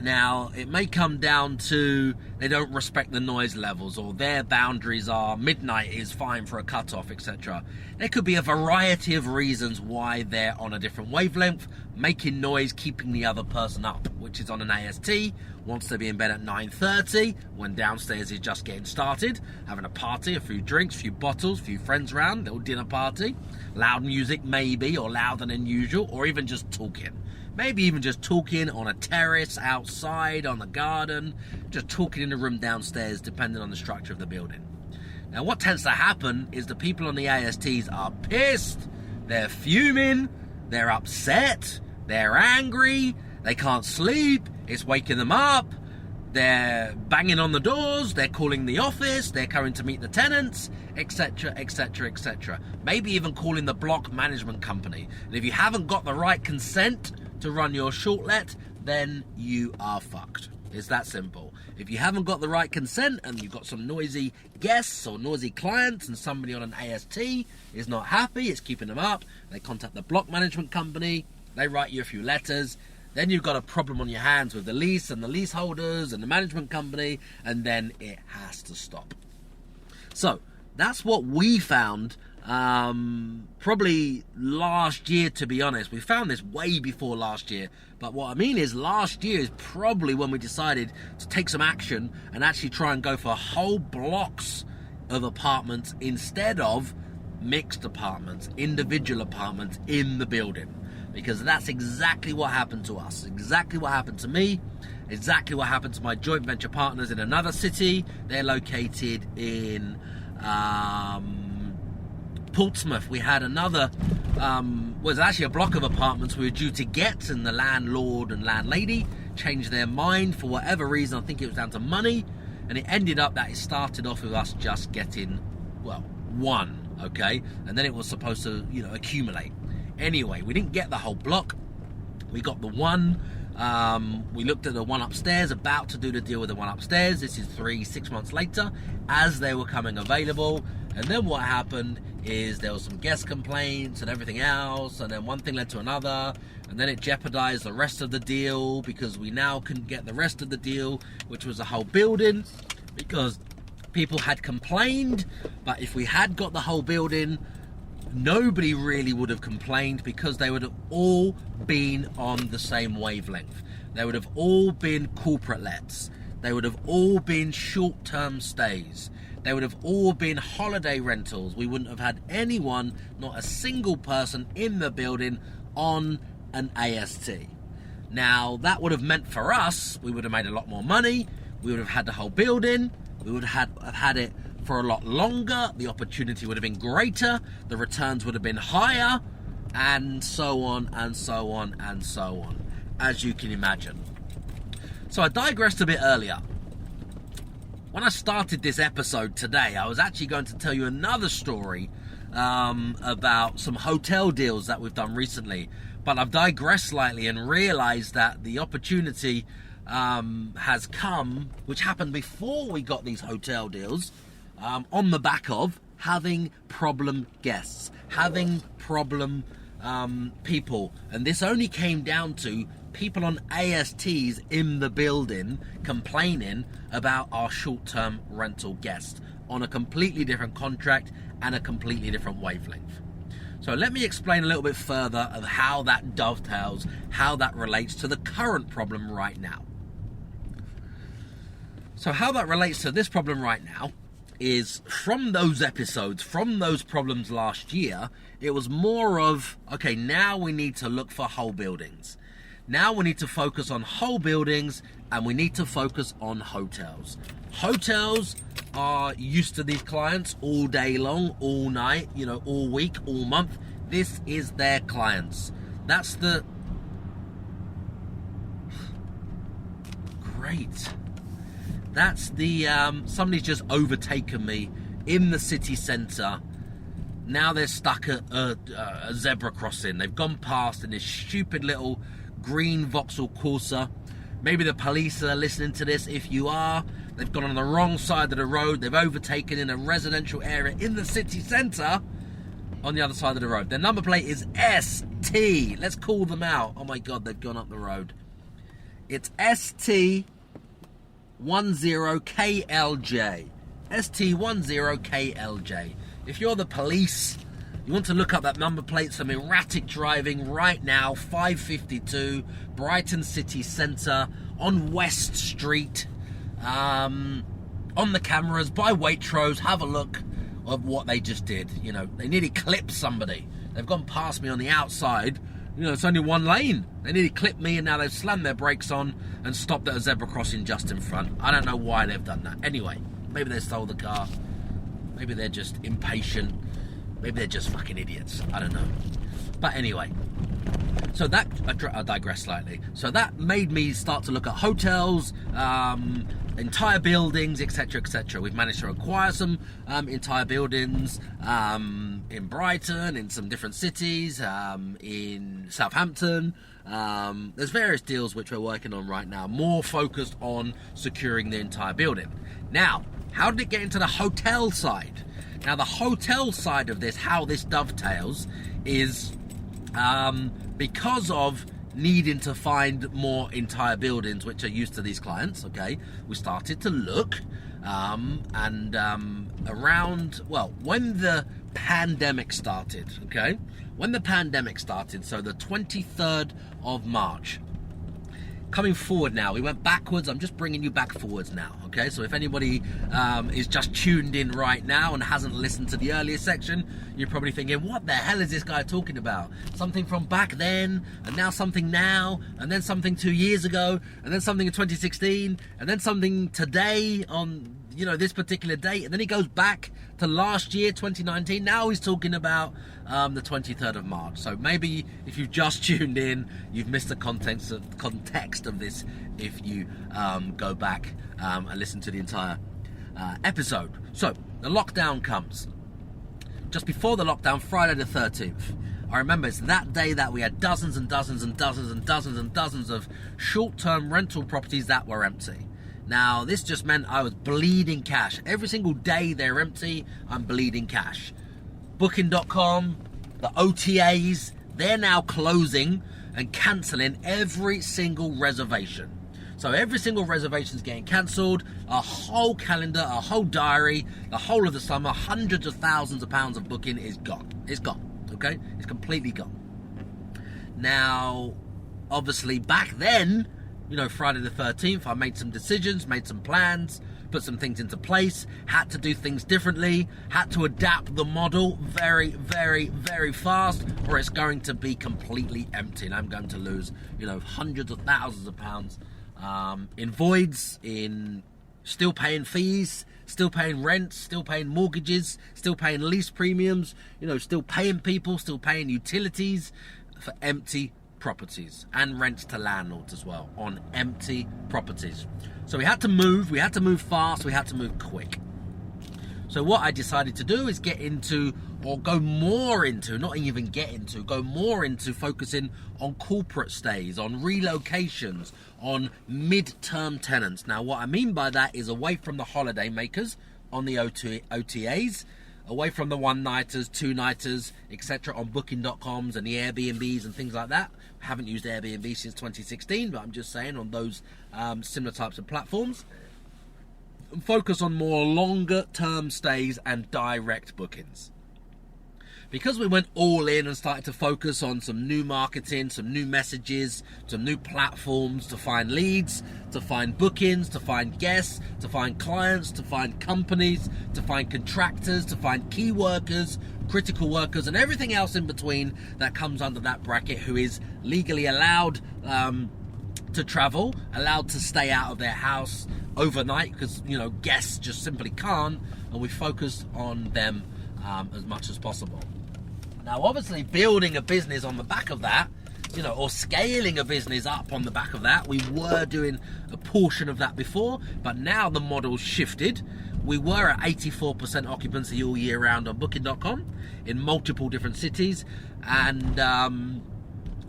Now, it may come down to they don't respect the noise levels, or their boundaries are midnight is fine for a cutoff, etc. There could be a variety of reasons why they're on a different wavelength, making noise, keeping the other person up, which is on an AST, wants to be in bed at 9:30, when downstairs is just getting started, having a party, a few drinks, a few bottles, a few friends around, little dinner party, loud music maybe, or louder than usual, or even just talking. Maybe even just talking on a terrace, outside, on the garden, just talking in the room downstairs, depending on the structure of the building. Now, what tends to happen is the people on the ASTs are pissed, they're fuming, they're upset, they're angry, they can't sleep, it's waking them up, they're banging on the doors, they're calling the office, they're coming to meet the tenants, etc, etc, etc. Maybe even calling the block management company. And if you haven't got the right consent to run your shortlet, then you are fucked. It's that simple. If you haven't got the right consent and you've got some noisy guests or noisy clients, and somebody on an AST is not happy, it's keeping them up, they contact the block management company, they write you a few letters, then you've got a problem on your hands with the lease and the leaseholders and the management company, and then it has to stop. So that's what we found probably last year, to be honest. We found this way before last year, but what I mean is last year is probably when we decided to take some action and actually try and go for whole blocks of apartments instead of mixed apartments, individual apartments in the building, because that's exactly what happened to us, exactly what happened to me, exactly what happened to my joint venture partners in another city. They're located in Portsmouth. We had another, was actually a block of apartments we were due to get, and the landlord and landlady changed their mind for whatever reason. I think it was down to money, and it ended up that it started off with us just getting, well, one, okay? And then it was supposed to, accumulate. Anyway, we didn't get the whole block. We got the one. We looked at the one upstairs, about to do the deal with the one upstairs. This is 6 months later, as they were coming available. And then what happened is there was some guest complaints and everything else, and then one thing led to another, and then it jeopardized the rest of the deal, because we now couldn't get the rest of the deal, which was the whole building, because people had complained. But if we had got the whole building, nobody really would have complained, because they would have all been on the same wavelength. They would have all been corporate lets. They would have all been short-term stays. They would have all been holiday rentals. We wouldn't have had anyone, not a single person in the building on an AST. Now, that would have meant for us, we would have made a lot more money. We would have had the whole building. We would have had it for a lot longer. The opportunity would have been greater. The returns would have been higher, and so on and so on and so on, as you can imagine. So I digressed a bit earlier. When I started this episode today, I was actually going to tell you another story about some hotel deals that we've done recently, but I've digressed slightly and realized that the opportunity has come, which happened before we got these hotel deals, on the back of having problem guests, having problem people. And this only came down to people on ASTs in the building complaining about our short-term rental guests on a completely different contract and a completely different wavelength. So let me explain a little bit further of how that dovetails, how that relates to the current problem right now. So how that relates to this problem right now is from those episodes, from those problems last year, it was more of, okay, now we need to look for whole buildings. Now we need to focus on whole buildings, and we need to focus on hotels. Hotels are used to these clients all day long, all night, all week, all month. This is their clients. That's the... Great. That's the... somebody's just overtaken me in the city centre. Now they're stuck at a zebra crossing. They've gone past in this stupid little green Vauxhall Corsa. Maybe the police are listening to this. If you are, they've gone on the wrong side of the road. They've overtaken in a residential area in the city centre on the other side of the road. Their number plate is ST. Let's call them out. Oh my God, they've gone up the road. It's ST10KLJ. ST10KLJ. If you're the police, you want to look up that number plate, some erratic driving right now, 552 Brighton City Centre on West Street, on the cameras by Waitrose. Have a look of what they just did. They nearly clipped somebody. They've gone past me on the outside. It's only one lane. They nearly clipped me, and now they've slammed their brakes on and stopped at a zebra crossing just in front. I don't know why they've done that. Anyway, maybe they stole the car. Maybe they're just impatient. Maybe they're just fucking idiots. I don't know. But anyway, so that, I digress slightly. So that made me start to look at hotels, entire buildings, etc., etc. We've managed to acquire some entire buildings in Brighton, in some different cities, in Southampton. There's various deals which we're working on right now, more focused on securing the entire building. Now, how did it get into the hotel side? Now, the hotel side of this, how this dovetails, is because of needing to find more entire buildings which are used to these clients, okay, we started to look around, when the pandemic started, okay, so the 23rd of March, coming forward now, we went backwards. I'm just bringing you back forwards now, okay? So if anybody is just tuned in right now and hasn't listened to the earlier section, you're probably thinking, what the hell is this guy talking about? Something from back then, and now something now, and then something 2 years ago, and then something in 2016, and then something today on, this particular date, and then he goes back to last year, 2019. Now he's talking about the 23rd of March. So maybe if you've just tuned in, you've missed the context of this if you go back and listen to the entire episode. So the lockdown comes. Just before the lockdown, Friday the 13th. I remember it's that day that we had dozens and dozens and dozens and dozens and dozens of short-term rental properties that were empty. Now, this just meant I was bleeding cash. Every single day they're empty, I'm bleeding cash. Booking.com, the OTAs, they're now closing and cancelling every single reservation. So every single reservation is getting cancelled. A whole calendar, a whole diary, the whole of the summer, hundreds of thousands of pounds of booking is gone. It's gone, okay? It's completely gone. Now, obviously back then, Friday the 13th, I made some decisions, made some plans, put some things into place, had to do things differently, had to adapt the model very, very, very fast, or it's going to be completely empty, and I'm going to lose, hundreds of thousands of pounds in voids, in still paying fees, still paying rents, still paying mortgages, still paying lease premiums, still paying people, still paying utilities for empty properties, and rents to landlords as well on empty properties. So we had to move fast, we had to move quick. So what I decided to do is go more into focusing on corporate stays, on relocations, on mid-term tenants. Now what I mean by that is away from the holiday makers on the OTAs, away from the one-nighters, two-nighters, etc. on Booking.coms and the Airbnbs and things like that. I haven't used Airbnb since 2016, but I'm just saying on those similar types of platforms. And focus on more longer-term stays and direct bookings. because we went all in and started to focus on some new marketing, some new messages, some new platforms to find leads, to find bookings, to find guests, to find clients, to find companies, to find contractors, to find key workers, critical workers, and everything else in between that comes under that bracket, who is legally allowed to travel, allowed to stay out of their house overnight, because guests just simply can't, and we focused on them as much as possible. Now, obviously, building a business on the back of that, or scaling a business up on the back of that, we were doing a portion of that before, but now the model's shifted. We were at 84% occupancy all year round on Booking.com in multiple different cities, and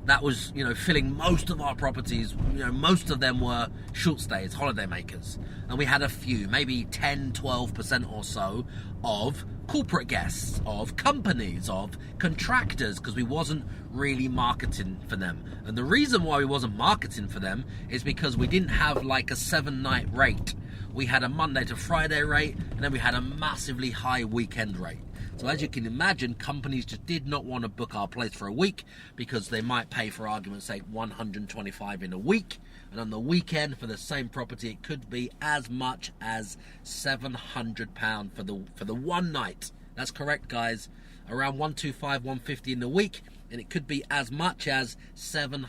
that was, filling most of our properties. Most of them were short stays, holiday makers. And we had a few, maybe 10, 12% or so of corporate guests, of companies, of contractors, because we wasn't really marketing for them. And the reason why we wasn't marketing for them is because we didn't have like a 7-night rate. We had a Monday to Friday rate, and then we had a massively high weekend rate. So as you can imagine, companies just did not want to book our place for a week, because they might pay, for argument's sake, $125 in a week, and on the weekend for the same property it could be as much as £700 for the one night. That's correct, guys. Around $125, $150 in the week, and it could be as much as £700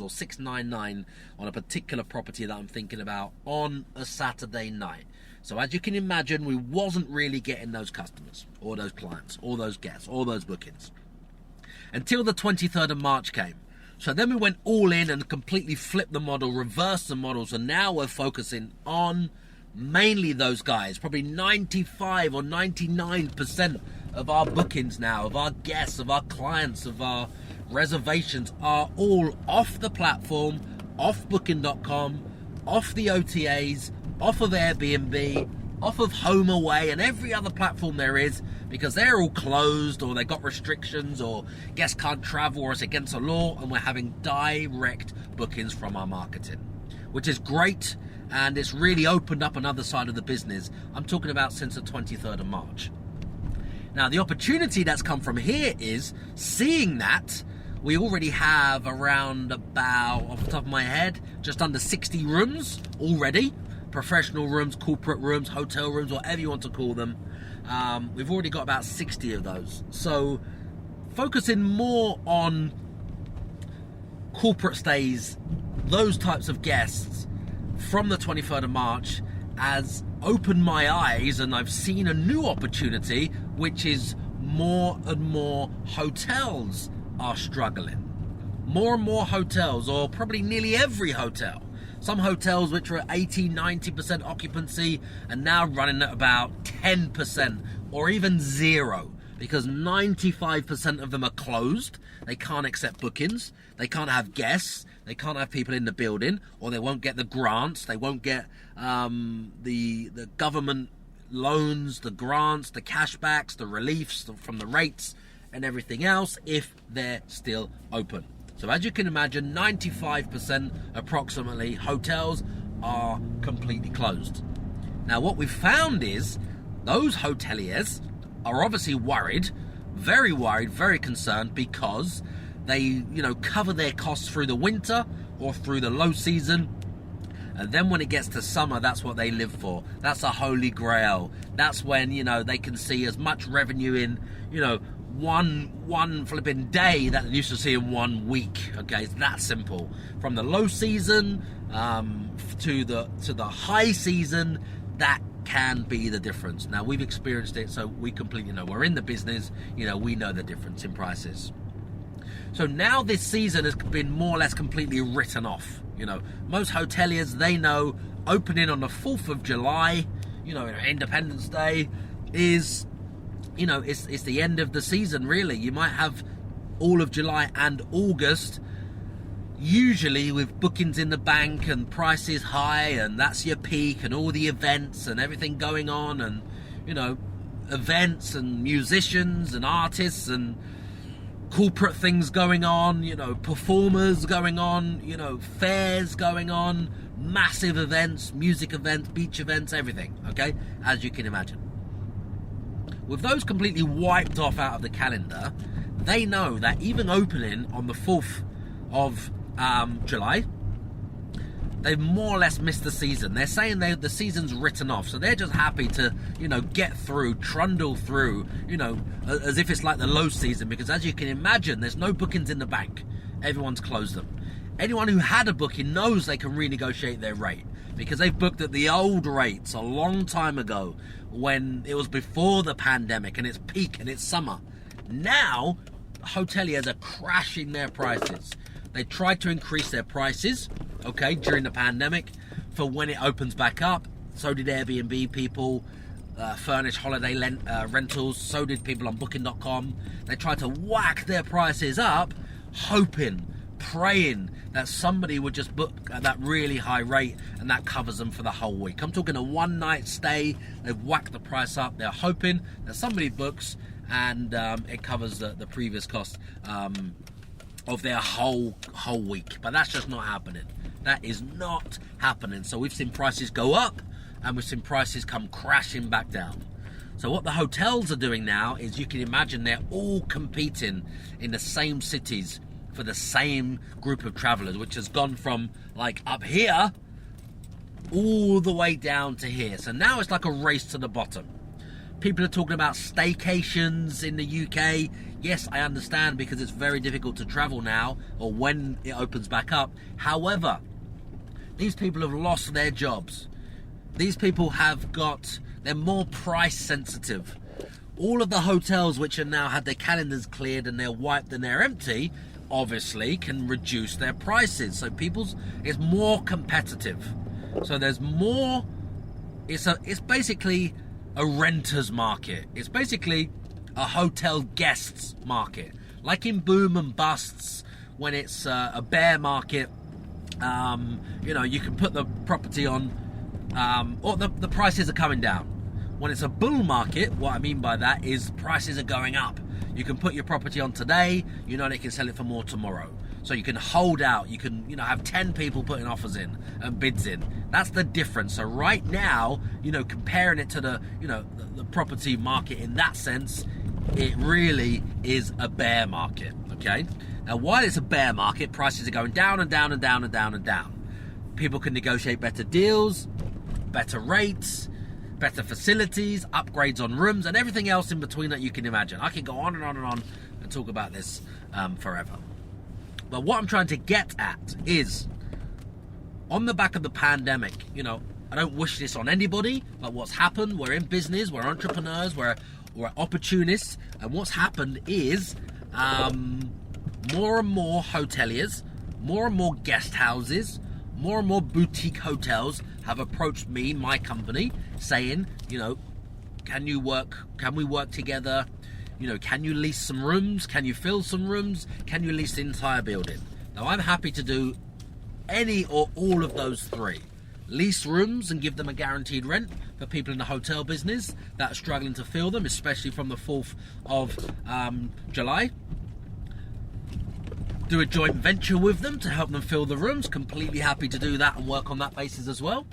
or $699 on a particular property that I'm thinking about on a Saturday night. So as you can imagine, we wasn't really getting those customers, or those clients, or those guests, or those bookings, until the 23rd of March came. So then we went all in and completely flipped the model, reversed the model. So now we're focusing on mainly those guys. Probably 95 or 99% of our bookings now, of our guests, of our clients, of our reservations are all off the platform, off Booking.com, off the OTAs, off of Airbnb, off of HomeAway and every other platform there is, because they're all closed, or they got restrictions, or guests can't travel, or it's against the law, and we're having direct bookings from our marketing, which is great, and it's really opened up another side of the business. I'm talking about since the 23rd of March. Now, the opportunity that's come from here is, seeing that we already have around about, off the top of my head, just under 60 rooms already. Professional rooms, corporate rooms, hotel rooms, whatever you want to call them. We've already got about 60 of those. So focusing more on corporate stays, those types of guests from the 23rd of March has opened my eyes, and I've seen a new opportunity, which is more and more hotels are struggling. More and more hotels, or probably nearly every hotel. Some hotels which were at 80, 90% occupancy are now running at about 10% or even zero, because 95% of them are closed. They can't accept bookings. They can't have guests. They can't have people in the building, or they won't get the grants. They won't get the government loans, the grants, the cashbacks, the reliefs from the rates and everything else if they're still open. So as you can imagine, 95% approximately hotels are completely closed. Now what we've found is those hoteliers are obviously worried, very concerned, because they, cover their costs through the winter or through the low season. And then when it gets to summer, that's what they live for. That's a holy grail. That's when, they can see as much revenue in, one flipping day that they used to see in 1 week. Okay, it's that simple. From the low season to the high season, that can be the difference. Now, we've experienced it, so we completely know. We're in the business, we know the difference in prices. So now this season has been more or less completely written off. Most hoteliers, they know opening on the 4th of July, Independence Day, is, it's the end of the season, really. You might have all of July and August, usually with bookings in the bank and prices high, and that's your peak, and all the events and everything going on, and, events and musicians and artists and corporate things going on, performers going on, fairs going on, massive events, music events, beach events, everything, okay, as you can imagine. with those completely wiped off out of the calendar, they know that even opening on the 4th of July, they've more or less missed the season. They're saying the season's written off, so they're just happy to, get through, trundle through, as if it's like the low season, because as you can imagine, there's no bookings in the bank. Everyone's closed them. Anyone who had a booking knows they can renegotiate their rate, because they've booked at the old rates a long time ago when it was before the pandemic and it's peak and it's summer. Now, hoteliers are crashing their prices. They tried to increase their prices, during the pandemic for when it opens back up. So did Airbnb people, furnished holiday rentals. So did people on Booking.com. They tried to whack their prices up, hoping, praying that somebody would just book at that really high rate and that covers them for the whole week. I'm talking a one-night stay. They've whacked the price up. They're hoping that somebody books and it covers the previous cost of their whole week. But that's just not happening. That is not happening. So we've seen prices go up and we've seen prices come crashing back down. So what the hotels are doing now is, you can imagine, they're all competing in the same cities for the same group of travelers, which has gone from like up here all the way down to here. So now it's like a race to the bottom. People are talking about staycations in the UK. Yes, I understand, because it's very difficult to travel now, or when it opens back up. However, these people have lost their jobs. These people they're more price sensitive. All of the hotels which are now had their calendars cleared and they're wiped and they're empty, obviously can reduce their prices. So it's more competitive. So there's more, it's basically a renter's market. It's basically a hotel guests market. Like in boom and busts, when it's a bear market, you can put the property on, or the prices are coming down. When it's a bull market, what I mean by that is prices are going up. You can put your property on today, they can sell it for more tomorrow. So you can hold out, you can, have 10 people putting offers in and bids in. That's the difference. So right now, comparing it to the property market in that sense, it really is a bear market, okay? Now, while it's a bear market, prices are going down and down and down and down and down. People can negotiate better deals, better rates, better facilities, upgrades on rooms, and everything else in between that you can imagine. I can go on and on and on and talk about this forever. But what I'm trying to get at is, on the back of the pandemic, I don't wish this on anybody, but what's happened, we're in business, we're entrepreneurs, we're opportunists, and what's happened is more and more hoteliers, more and more guest houses, more and more boutique hotels have approached me, my company, saying, can we work together? Can you lease some rooms? Can you fill some rooms? Can you lease the entire building? Now, I'm happy to do any or all of those three. Lease rooms and give them a guaranteed rent for people in the hotel business that are struggling to fill them, especially from the 4th of July. Do a joint venture with them to help them fill the rooms. Completely happy to do that and work on that basis as well.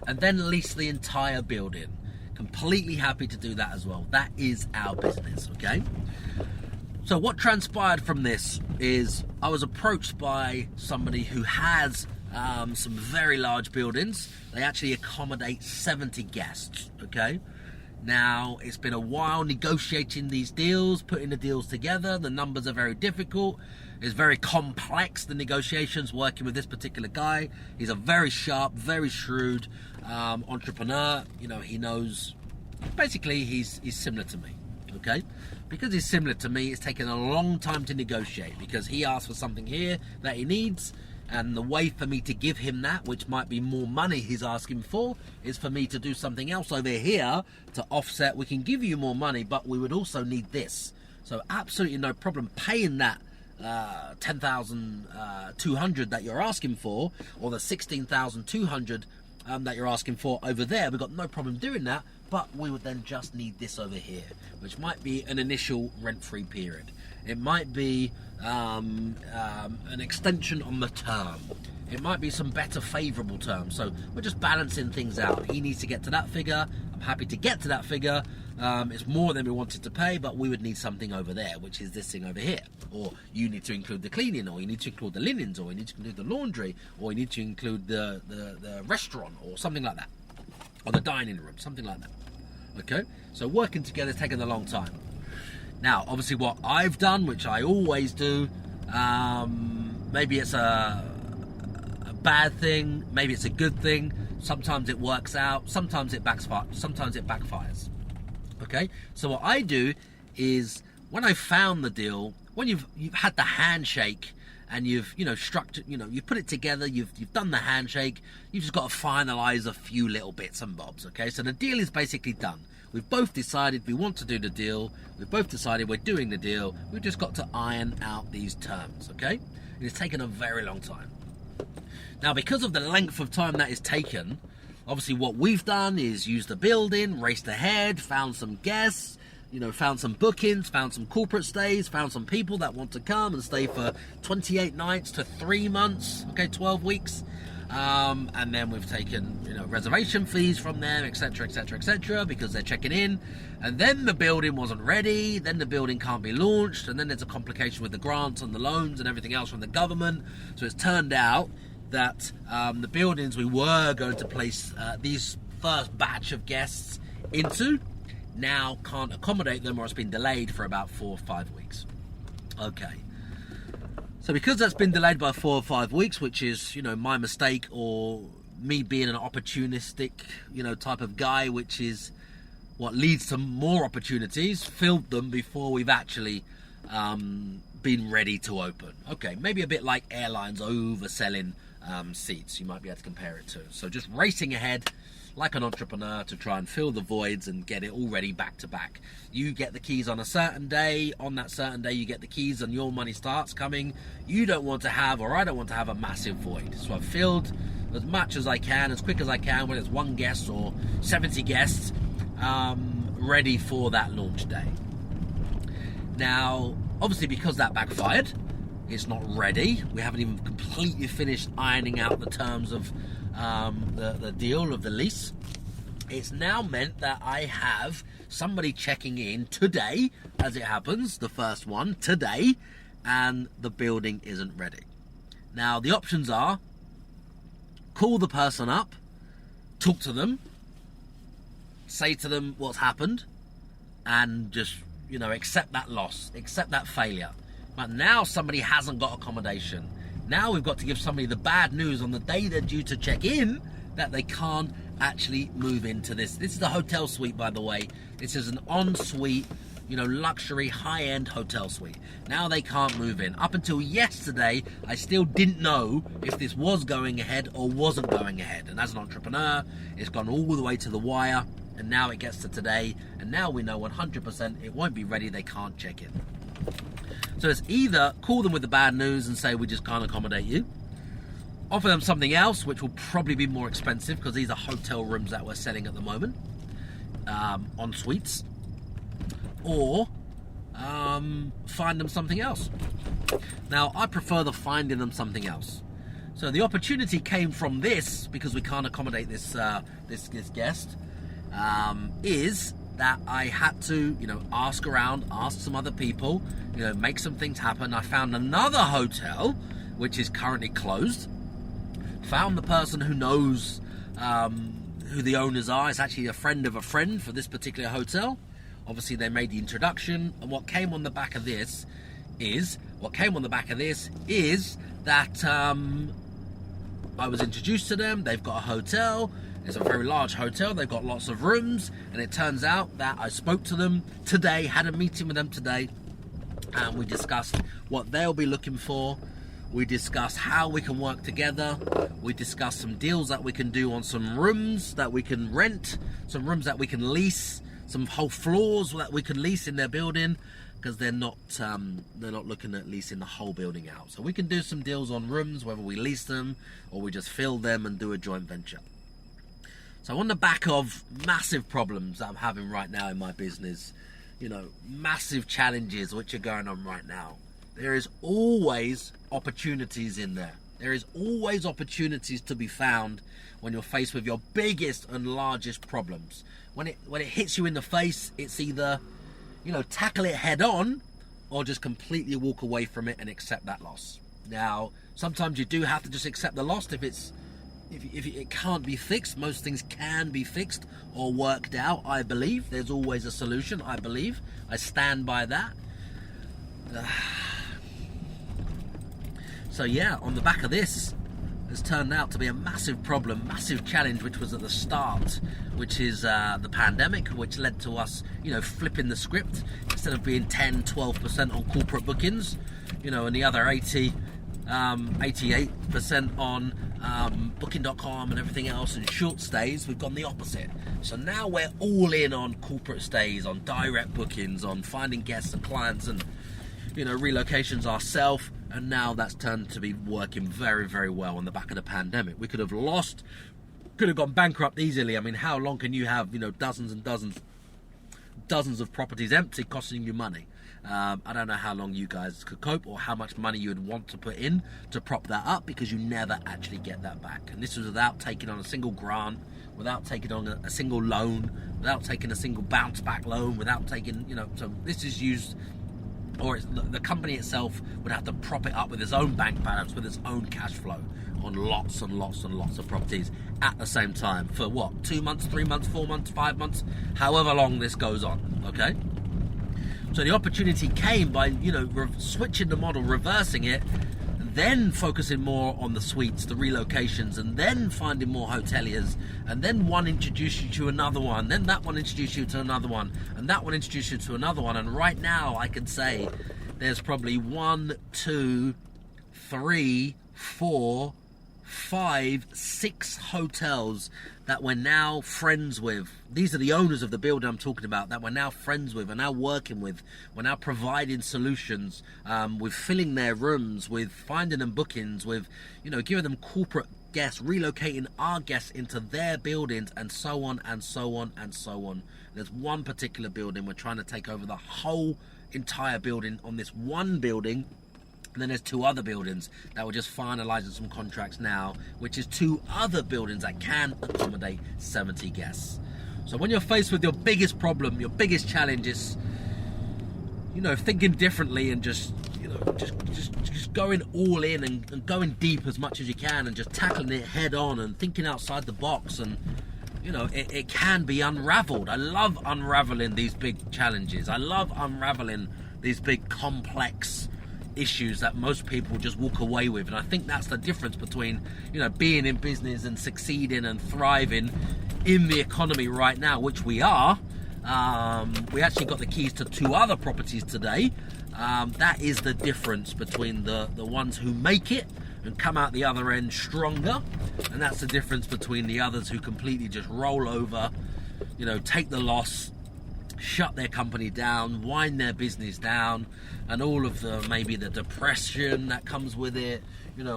And then lease the entire building. Completely happy to do that as well. That is our business, okay? So what transpired from this is I was approached by somebody who has some very large buildings. They actually accommodate 70 guests, okay? Now, it's been a while negotiating these deals, putting the deals together. The numbers are very difficult. It's very complex, the negotiations, working with this particular guy. He's a very sharp, very shrewd entrepreneur. He knows, basically, he's similar to me, okay? Because he's similar to me, it's taken a long time to negotiate, because he asked for something here that he needs, and the way for me to give him that, which might be more money he's asking for, is for me to do something else over here to offset. We can give you more money, but we would also need this. So absolutely no problem paying that 10,200 that you're asking for, or the 16,200 that you're asking for over there. We've got no problem doing that, but we would then just need this over here, which might be an initial rent-free period. It might be an extension on the term. It might be some better favourable terms. So we're just balancing things out. He needs to get to that figure. I'm happy to get to that figure. It's more than we wanted to pay, but we would need something over there, which is this thing over here. Or you need to include the cleaning, or you need to include the linens, or you need to include the laundry, or you need to include the restaurant, or something like that. Or the dining room, something like that. Okay? So working together is taking a long time. Now, obviously what I've done, which I always do, maybe it's a bad thing, maybe it's a good thing. Sometimes it works out, sometimes it backfires. Okay, so what I do is when I found the deal, when you've had the handshake and you've structured, you've put it together, you've done the handshake, you've just got to finalize a few little bits and bobs. Okay, so the deal is basically done. We've both decided we want to do the deal. We've both decided we're doing the deal. We've just got to iron out these terms. Okay, it's taken a very long time. Now, because of the length of time that is taken, obviously what we've done is use the building, raced ahead, found some guests, found some bookings, found some corporate stays, found some people that want to come and stay for 28 nights to 3 months, okay, 12 weeks. And then we've taken, reservation fees from them, etc., etc., etc., because they're checking in. And then the building wasn't ready, then the building can't be launched, and then there's a complication with the grants and the loans and everything else from the government. So it's turned out that the buildings we were going to place these first batch of guests into now can't accommodate them, or it's been delayed for about 4 or 5 weeks. Okay, so because that's been delayed by 4 or 5 weeks, which is my mistake, or me being an opportunistic type of guy, which is what leads to more opportunities, filled them before we've actually been ready to open. Okay, maybe a bit like airlines overselling seats, you might be able to compare it to. So just racing ahead like an entrepreneur to try and fill the voids and get it all ready back to back. You get the keys on a certain day, on that certain day you get the keys and your money starts coming. You don't want to have, or I don't want to have, a massive void. So I've filled as much as I can, as quick as I can, whether it's 1 guest or 70 guests, ready for that launch day. Now, obviously because that backfired, it's not ready. We haven't even completely finished ironing out the terms of the deal of the lease. It's now meant that I have somebody checking in today, as it happens, the first one today, and the building isn't ready. Now the options are call the person up, talk to them, say to them what's happened, and just accept that loss, accept that failure. But now somebody hasn't got accommodation. Now we've got to give somebody the bad news on the day they're due to check in that they can't actually move into this. This is a hotel suite, by the way. This is an en-suite, luxury, high-end hotel suite. Now they can't move in. Up until yesterday, I still didn't know if this was going ahead or wasn't going ahead. And as an entrepreneur, it's gone all the way to the wire. And now it gets to today. And now we know 100% it won't be ready. They can't check in. So it's either call them with the bad news and say we just can't accommodate you, offer them something else, which will probably be more expensive because these are hotel rooms that we're selling at the moment, en suites, or find them something else. Now, I prefer the finding them something else. So the opportunity came from this, because we can't accommodate this guest, is that I had to, ask around, ask some other people, make some things happen. I found another hotel, which is currently closed. Found the person who knows who the owners are. It's actually a friend of a friend for this particular hotel. Obviously, they made the introduction. And what came on the back of this is that I was introduced to them. They've got a hotel. It's a very large hotel. They've got lots of rooms. And it turns out that I spoke to them today, had a meeting with them today, and we discussed what they'll be looking for. We discussed how we can work together. We discussed some deals that we can do on some rooms that we can rent, some rooms that we can lease, some whole floors that we can lease in their building, because they're not looking at leasing the whole building out. So we can do some deals on rooms, whether we lease them or we just fill them and do a joint venture. So on the back of massive problems that I'm having right now in my business, massive challenges which are going on right now, there is always opportunities in there. There is always opportunities to be found when you're faced with your biggest and largest problems. When it hits you in the face, it's either, tackle it head on or just completely walk away from it and accept that loss. Now, sometimes you do have to just accept the loss if it can't be fixed. Most things can be fixed or worked out, I believe. There's always a solution, I believe. I stand by that. So yeah, on the back of this, has turned out to be a massive problem, massive challenge, which was at the start, which is the pandemic, which led to us, flipping the script. Instead of being 10-12% on corporate bookings, and the other 88% on booking.com and everything else and short stays, we've gone the opposite. So now we're all in on corporate stays, on direct bookings, on finding guests and clients and relocations ourselves. And now that's turned to be working very, very well on the back of the pandemic. We could have gone bankrupt easily. I mean, how long can you have, dozens and dozens of properties empty, costing you money? I don't know how long you guys could cope or how much money you would want to put in to prop that up, because you never actually get that back. And this was without taking on a single grant, without taking on a single loan, without taking a single bounce back loan, without taking, so this is used, or the company itself would have to prop it up with its own bank balance, with its own cash flow on lots and lots and lots of properties at the same time for 2 months, 3 months, 4 months, 5 months, however long this goes on, okay? So the opportunity came by, switching the model, reversing it, then focusing more on the suites, the relocations, and then finding more hoteliers, and then one introduced you to another one, then that one introduced you to another one, and that one introduced you to another one. And right now I can say there's probably 1, 2, 3, 4, 5, 6 hotels that we're now friends with. These are the owners of the building I'm talking about, that we're now friends with, we're now working with, we're now providing solutions, with filling their rooms, with finding them bookings, with giving them corporate guests, relocating our guests into their buildings, and so on and so on and so on. There's one particular building we're trying to take over the whole entire building on this one building. And then there's 2 other buildings that we're just finalising some contracts now, which is 2 other buildings that can accommodate 70 guests. So when you're faced with your biggest problem, your biggest challenge is, thinking differently and just going all in and going deep as much as you can and just tackling it head on and thinking outside the box, and it can be unraveled. I love unraveling these big challenges. I love unraveling these big complex issues that most people just walk away with. And I think that's the difference between being in business and succeeding and thriving in the economy right now, which we are. We actually got the keys to 2 other properties today. That is the difference between the ones who make it and come out the other end stronger, and that's the difference between the others who completely just roll over, take the loss, shut their company down, wind their business down, and all of maybe the depression that comes with it,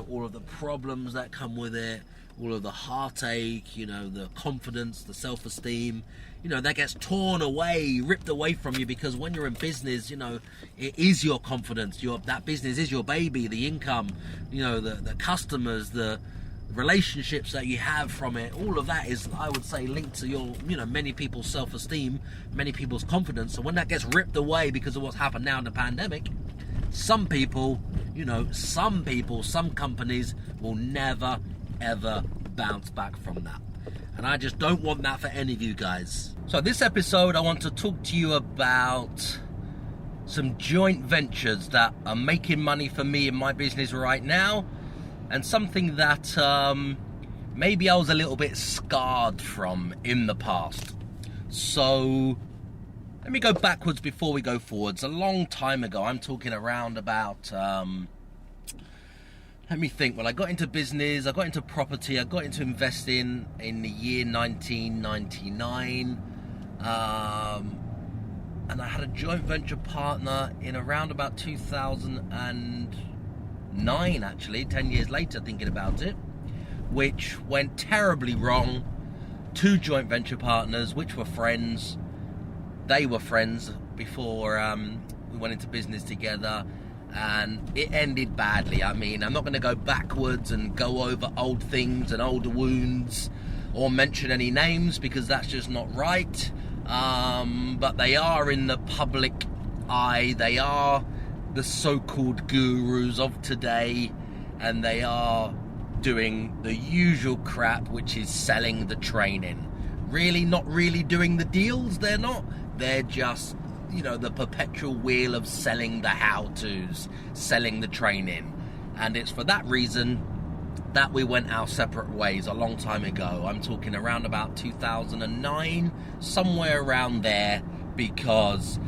all of the problems that come with it, all of the heartache, the confidence, the self-esteem, that gets torn away, ripped away from you, because when you're in business, it is your confidence, that business is your baby, the income, the customers, the relationships that you have from it, all of that is, I would say, linked to your, many people's self-esteem, many people's confidence. So when that gets ripped away because of what's happened now in the pandemic, some people, some companies will never, ever bounce back from that. And I just don't want that for any of you guys. So this episode, I want to talk to you about some joint ventures that are making money for me in my business right now, and something that maybe I was a little bit scarred from in the past. So let me go backwards before we go forwards. A long time ago, I'm talking around about, let me think. Well, I got into business, I got into property, I got into investing in the year 1999. And I had a joint venture partner in around about 2009, actually, 10 years later, thinking about it, which went terribly wrong. 2 joint venture partners, which were friends. They were friends. before we went into business together, and it ended badly. I mean, I'm not going to go backwards and go over old things and old wounds or mention any names because that's just not right. But they are in the public eye. They are the so-called gurus of today, and they are doing the usual crap, which is selling the training. Really not really doing the deals. They're not. They're just, the perpetual wheel of selling the how-tos, selling the training. And it's for that reason that we went our separate ways a long time ago. I'm talking around about 2009, somewhere around there, because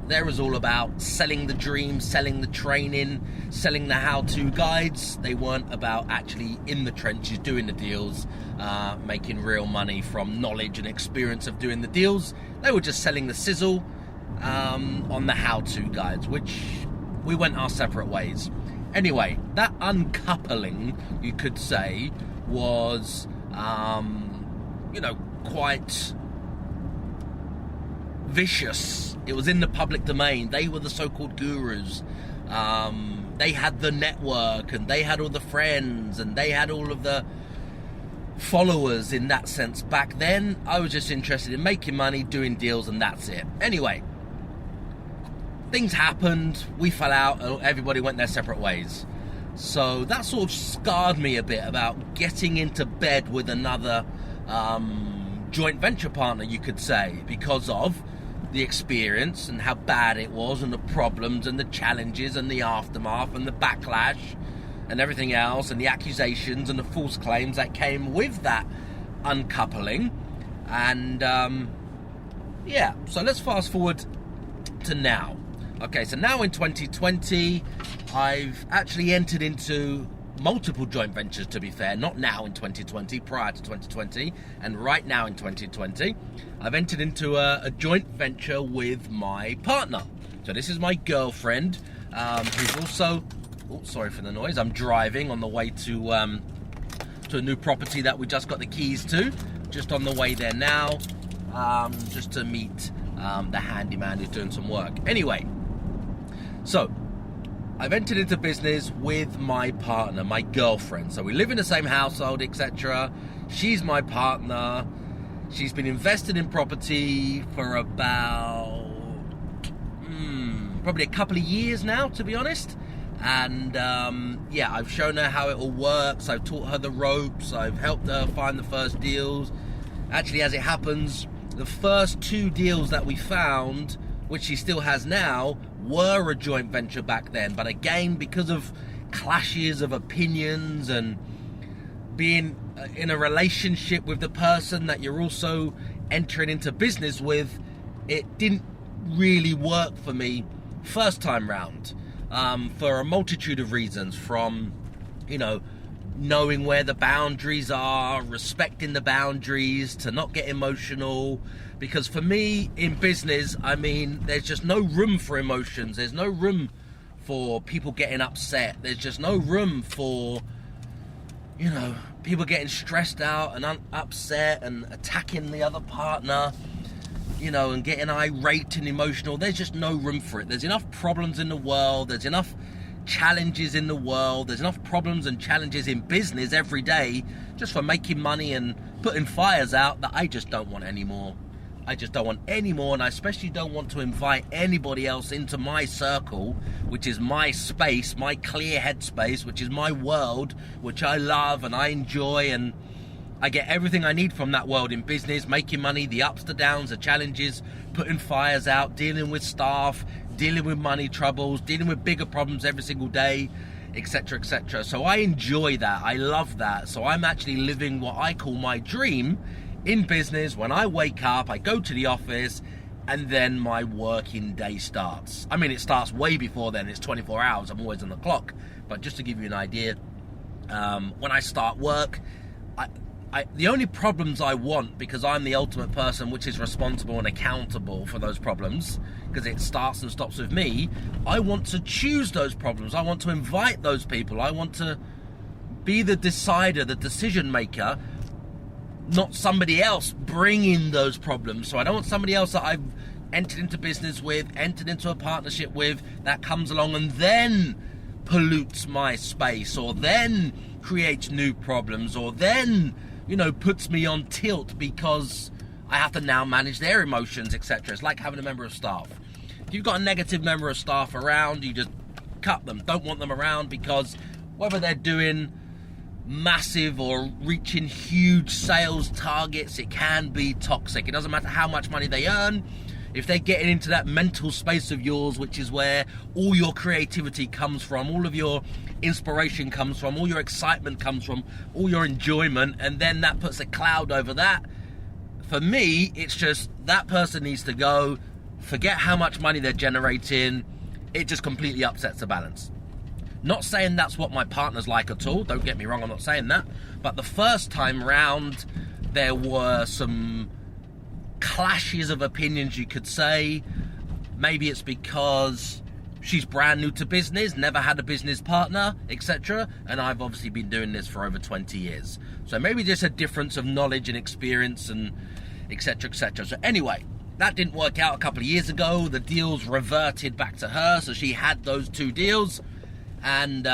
there was all about selling the dream, selling the training, selling the how-to guides. They weren't about actually in the trenches doing the deals, making real money from knowledge and experience of doing the deals. They were just selling the sizzle on the how-to guides, which we went our separate ways. Anyway, that uncoupling, you could say, was, quite vicious. It was in the public domain. They were the so-called gurus. They had the network, and they had all the friends, and they had all of the followers in that sense. Back then, I was just interested in making money, doing deals, and that's it. Anyway, things happened, we fell out, and everybody went their separate ways. So that sort of scarred me a bit about getting into bed with another joint venture partner, you could say, because of the experience and how bad it was, and the problems and the challenges and the aftermath and the backlash and everything else, and the accusations and the false claims that came with that uncoupling. And so let's fast forward to now. Okay, so now in 2020, I've actually entered into multiple joint ventures, to be fair. Not now in 2020, prior to 2020, and right now in 2020. I've entered into a joint venture with my partner. So this is my girlfriend, who's also... Oh, sorry for the noise. I'm driving on the way to a new property that we just got the keys to. Just on the way there now, just to meet the handyman who's doing some work. Anyway, so I've entered into business with my partner, my girlfriend. So we live in the same household, etc. She's my partner. She's been invested in property for about probably a couple of years now, to be honest. And I've shown her how it all works. I've taught her the ropes. I've helped her find the first deals. Actually, as it happens, the first 2 deals that we found, which she still has now, were a joint venture back then. But again, because of clashes of opinions and being in a relationship with the person that you're also entering into business with, it didn't really work for me first time round, for a multitude of reasons, from knowing where the boundaries are, respecting the boundaries, to not get emotional. Because for me, in business, I mean, there's just no room for emotions. There's no room for people getting upset. There's just no room for, people getting stressed out and upset and attacking the other partner, and getting irate and emotional. There's just no room for it. There's enough problems in the world. There's enough challenges in the world. There's enough problems and challenges in business every day just for making money and putting fires out, that I just don't want anymore. I just don't want any more, and I especially don't want to invite anybody else into my circle, which is my space, my clear headspace, which is my world, which I love and I enjoy, and I get everything I need from that world in business, making money, the ups, the downs, the challenges, putting fires out, dealing with staff, dealing with money troubles, dealing with bigger problems every single day, etc., etc. So I enjoy that. I love that. So I'm actually living what I call my dream in business. When I wake up, I go to the office, and then my working day starts. I mean, it starts way before then. It's 24 hours. I'm always on the clock. But just to give you an idea, when I start work, the only problems I want, because I'm the ultimate person which is responsible and accountable for those problems, because it starts and stops with me, I want to choose those problems. I want to invite those people. I want to be the decider, the decision maker, not somebody else bringing those problems. So I don't want somebody else that I've entered into business with, entered into a partnership with, that comes along and then pollutes my space, or then creates new problems, or then, puts me on tilt because I have to now manage their emotions, etc. It's like having a member of staff. If you've got a negative member of staff around, you just cut them. Don't want them around, because whether they're doing massive or reaching huge sales targets, it can be toxic. It doesn't matter how much money they earn. If they're getting into that mental space of yours, which is where all your creativity comes from, all of your inspiration comes from, all your excitement comes from, all your enjoyment, and then that puts a cloud over that, for me, it's just that person needs to go. Forget how much money they're generating. It just completely upsets the balance. Not saying that's what my partner's like at all. Don't get me wrong, I'm not saying that. But the first time round, there were some clashes of opinions, you could say. Maybe it's because she's brand new to business, never had a business partner, etc. And I've obviously been doing this for over 20 years. So maybe just a difference of knowledge and experience and etc, etc. So anyway, that didn't work out a couple of years ago. The deals reverted back to her, so she had those 2 deals. And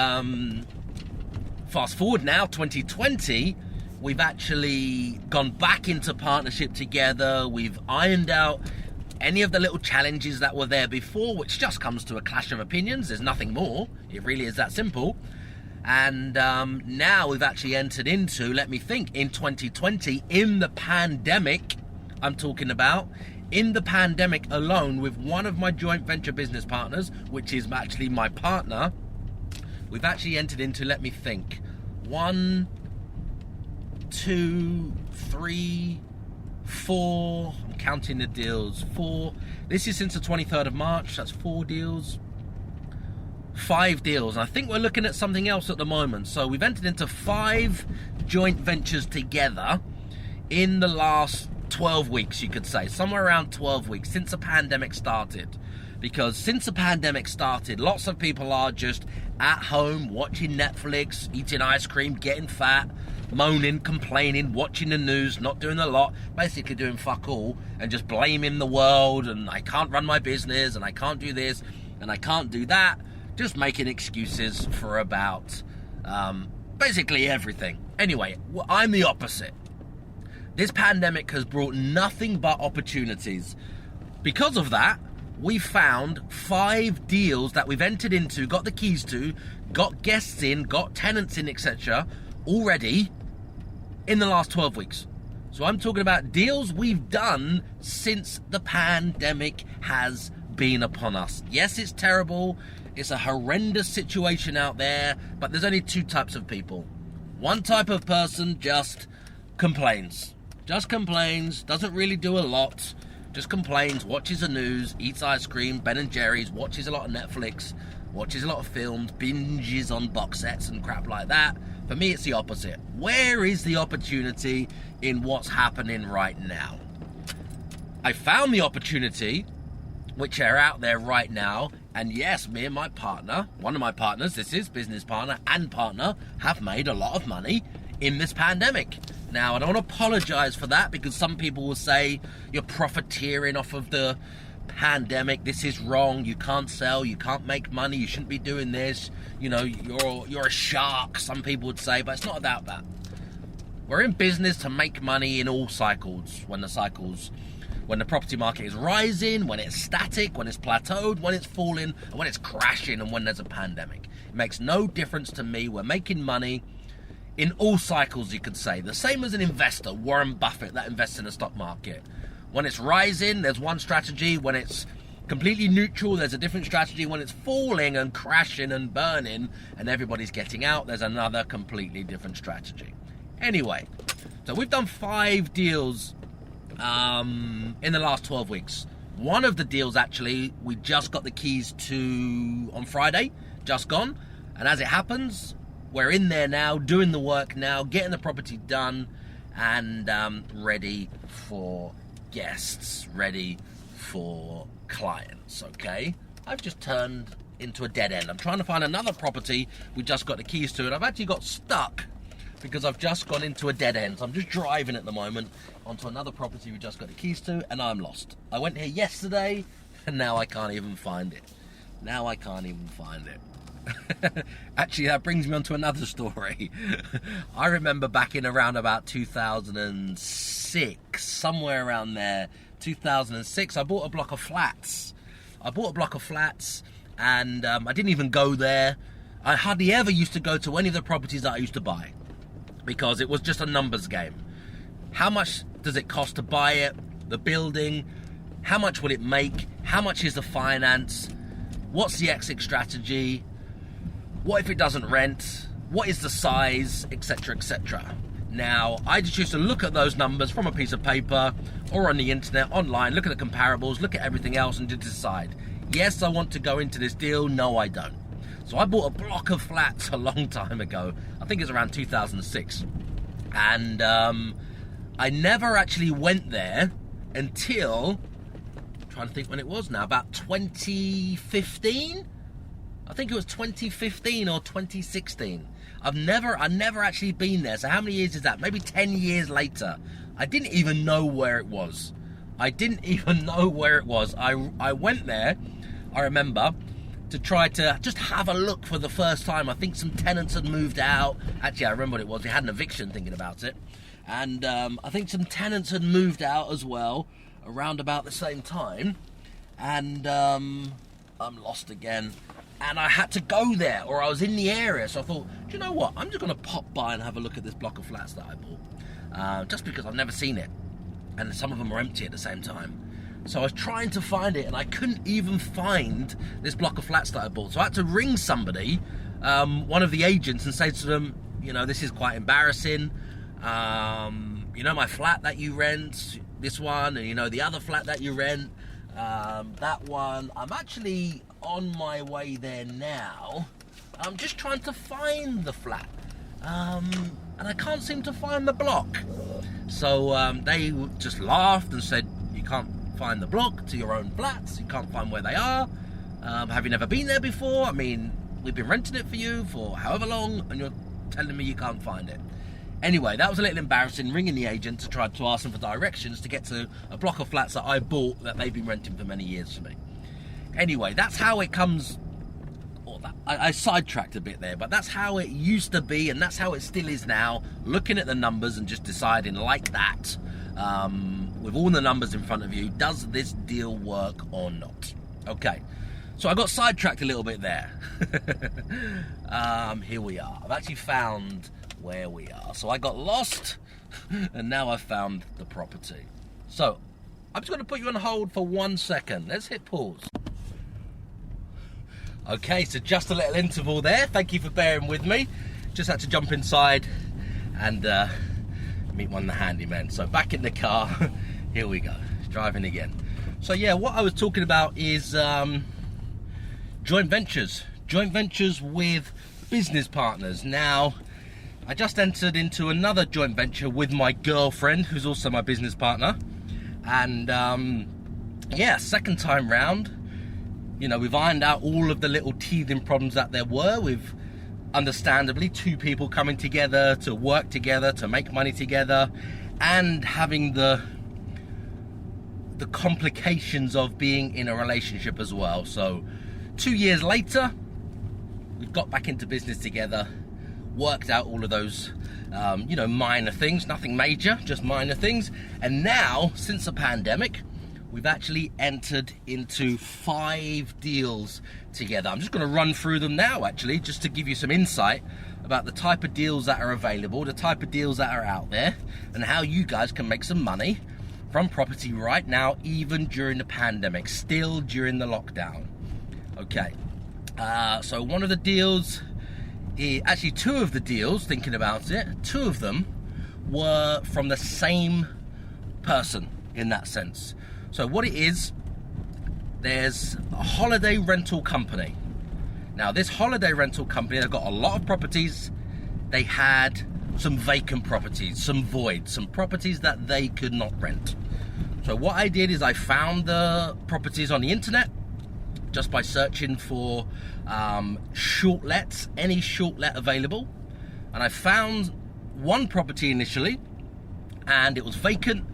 fast forward now, 2020, we've actually gone back into partnership together. We've ironed out any of the little challenges that were there before, which just comes to a clash of opinions. There's nothing more. It really is that simple. And now we've actually entered into, let me think, in 2020, in the pandemic, I'm talking about, in the pandemic alone, with one of my joint venture business partners, which is actually my partner, we've actually entered into, let me think, 1, 2, 3, 4, I'm counting the deals, 4, this is since the 23rd of March, that's 4 deals, 5 deals, and I think we're looking at something else at the moment. So we've entered into 5 joint ventures together in the last 12 weeks, you could say, somewhere around 12 weeks, since the pandemic started. Because since the pandemic started, lots of people are just at home watching Netflix, eating ice cream, getting fat, moaning, complaining, watching the news, not doing a lot, basically doing fuck all, and just blaming the world, and I can't run my business, and I can't do this, and I can't do that, just making excuses for about basically everything. Anyway, I'm the opposite. This pandemic has brought nothing but opportunities. Because of that, we found 5 deals that we've entered into, got the keys to, got guests in, got tenants in, etc. already in the last 12 weeks. So I'm talking about deals we've done since the pandemic has been upon us. Yes, it's terrible. It's a horrendous situation out there, but there's only 2 types of people. One type of person just complains. Just complains, doesn't really do a lot. Just complains, watches the news, eats ice cream, Ben and Jerry's, watches a lot of Netflix, watches a lot of films, binges on box sets and crap like that. For me, it's the opposite. Where is the opportunity in what's happening right now? I found the opportunity, which are out there right now, and yes, me and my partner, one of my partners, this is business partner and partner, have made a lot of money in this pandemic. Now, I don't want to apologize for that, because some people will say you're profiteering off of the pandemic, this is wrong, you can't sell, you can't make money, you shouldn't be doing this, you're a shark, some people would say, but it's not about that. We're in business to make money in all cycles, when the property market is rising, when it's static, when it's plateaued, when it's falling, and when it's crashing, and when there's a pandemic. It makes no difference to me. We're making money in all cycles, you could say. The same as an investor, Warren Buffett, that invests in the stock market. When it's rising, there's one strategy. When it's completely neutral, there's a different strategy. When it's falling and crashing and burning and everybody's getting out, there's another completely different strategy. Anyway, so we've done 5 deals in the last 12 weeks. One of the deals, actually, we just got the keys to on Friday, just gone. And as it happens, we're in there now, doing the work now, getting the property done, and ready for guests, ready for clients, okay? I've just turned into a dead end. I'm trying to find another property we just got the keys to, and I've actually got stuck because I've just gone into a dead end. So I'm just driving at the moment onto another property we just got the keys to, and I'm lost. I went here yesterday, and now I can't even find it. Actually, that brings me on to another story. I remember back in around about 2006, somewhere around there, 2006, I bought a block of flats. And I didn't even go there. I hardly ever used to go to any of the properties that I used to buy, because it was just a numbers game. How much does it cost to buy it? The building? How much will it make? How much is the finance? What's the exit strategy? What if it doesn't rent? What is the size? Etc, etc. Now, I just used to look at those numbers from a piece of paper or on the internet, online, look at the comparables, look at everything else, and to decide, yes, I want to go into this deal, no, I don't. So I bought a block of flats a long time ago. I think it's around 2006. And I never actually went there until, I'm trying to think when it was now, about 2015? I think it was 2015 or 2016. I've never actually been there. So how many years is that? Maybe 10 years later. I didn't even know where it was. I went there, I remember, to try to just have a look for the first time. I think some tenants had moved out. Actually, I remember what it was. We had an eviction, thinking about it. And I think some tenants had moved out as well, around about the same time. And I'm lost again. And I had to go there, or I was in the area. So I thought, do you know what? I'm just going to pop by and have a look at this block of flats that I bought. Just because I've never seen it. And some of them are empty at the same time. So I was trying to find it, and I couldn't even find this block of flats that I bought. So I had to ring somebody, one of the agents, and say to them, you know, this is quite embarrassing. You know, my flat that you rent, this one, and you know, the other flat that you rent, that one. I'm actually on my way there now. I'm just trying to find the flat. And I can't seem to find the block. So they just laughed and said, you can't find the block to your own flats, you can't find where they are. Have you never been there before? I mean, we've been renting it for you for however long, and you're telling me you can't find it. Anyway, that was a little embarrassing, ringing the agent to try to ask them for directions to get to a block of flats that I bought that they've been renting for many years for me. Anyway, that's how it comes. I sidetracked a bit there, but that's how it used to be, and that's how it still is now, looking at the numbers and just deciding like that, with all the numbers in front of you, does this deal work or not? Okay, so I got sidetracked a little bit there. Here we are. I've actually found where we are. So I got lost, and now I've found the property. So I'm just going to put you on hold for 1 second. Let's hit pause. Okay, so just a little interval there. Thank you for bearing with me. Just had to jump inside and meet one of the handymen. So back in the car. Here we go. Driving again. So yeah, what I was talking about is joint ventures. Joint ventures with business partners. Now, I just entered into another joint venture with my girlfriend, who's also my business partner. And yeah, second time round. You know, we've ironed out all of the little teething problems that there were with, understandably, two people coming together to work together, to make money together, and having the complications of being in a relationship as well. So 2 years later, we've got back into business together, worked out all of those you know, minor things, nothing major, just minor things. And now, since the pandemic, we've actually entered into 5 deals together. I'm just going to run through them now, actually, just to give you some insight about the type of deals that are available, the type of deals that are out there, and how you guys can make some money from property right now, even during the pandemic, still during the lockdown. Okay, so one of the deals, actually 2 of the deals, thinking about it, 2 of them were from the same person in that sense. So what it is, there's a holiday rental company. Now this holiday rental company, they've got a lot of properties. They had some vacant properties, some voids, some properties that they could not rent. So what I did is I found the properties on the internet just by searching for short lets, any short let available. And I found one property initially, and it was vacant,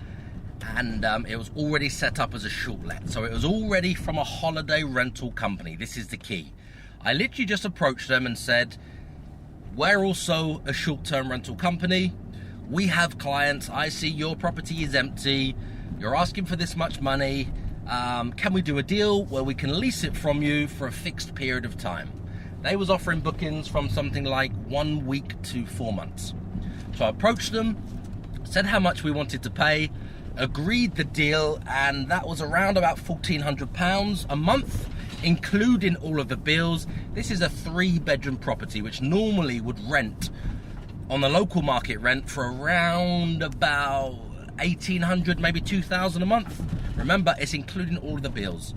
and it was already set up as a short let. So it was already from a holiday rental company. This is the key. I literally just approached them and said, we're also a short-term rental company. We have clients. I see your property is empty. You're asking for this much money. Can we do a deal where we can lease it from you for a fixed period of time? They was offering bookings from something like 1 week to 4 months. So I approached them, said how much we wanted to pay, agreed the deal, and that was around about £1,400 a month, including all of the bills. This is a 3-bedroom property, which normally would rent on the local market rent for around about 1,800, maybe 2,000 a month. Remember, it's including all of the bills.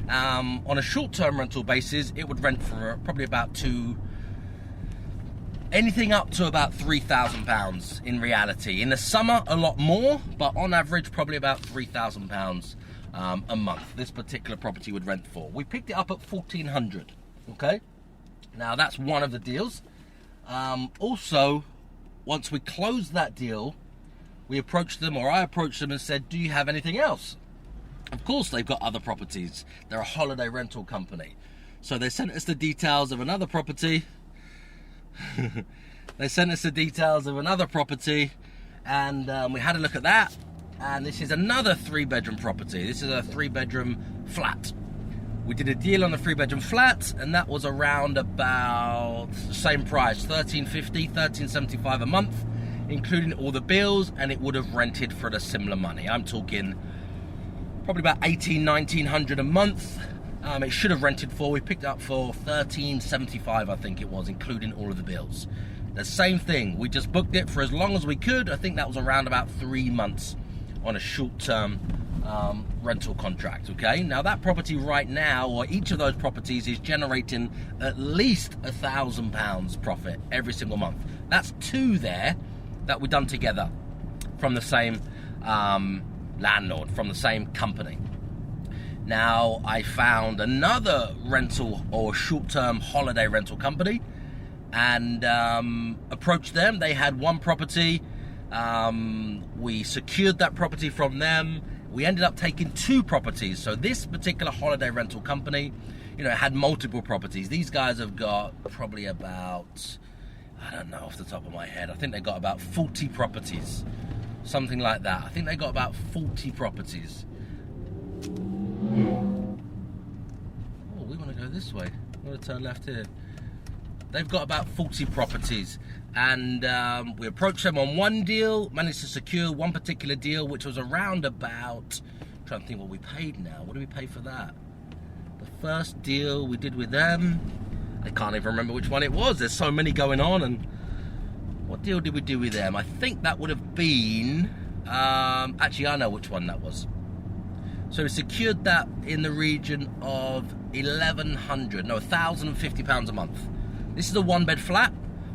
On a short-term rental basis, it would rent for probably about anything up to about £3,000 in reality. In the summer, a lot more, but on average, probably about £3,000 a month. This particular property would rent for. We picked it up at 1,400. Okay, now that's one of the deals. Also, once we closed that deal, we approached them, or I approached them and said, do you have anything else? Of course, they've got other properties. They're a holiday rental company. So they sent us the details of another property. They sent us the details of another property, and we had a look at that. And this is another 3-bedroom property. This is a 3-bedroom flat. We did a deal on a 3-bedroom flat, and that was around about the same price, $1,350, $1,375 a month, including all the bills, and it would have rented for the similar money. I'm talking probably about $1,800-1,900 a month. It should have rented for, we picked it up for $1,375, I think it was, including all of the bills. The same thing, we just booked it for as long as we could. I think that was around about 3 months on a short-term rental contract. Okay, now that property right now, or each of those properties, is generating at least £1,000 profit every single month. That's 2 there that we've done together from the same landlord, from the same company. Now I found another rental or short-term holiday rental company and approached them. They had one property. We secured that property from them. We ended up taking 2 properties. So this particular holiday rental company, had multiple properties. These guys have got probably about, I don't know off the top of my head, I think they got about 40 properties, something like that. I think they got about 40 properties. Oh, we want to go this way. We want to turn left here. They've got about 40 properties, and we approached them on one deal, managed to secure one particular deal, which was around about, I'm trying to think what we paid now. What did we pay for that? The first deal we did with them, I can't even remember which one it was. There's so many going on. And what deal did we do with them? I think that would have been, actually I know which one that was. So we secured that in the region of £1,050 a month. This is a 1-bed flat.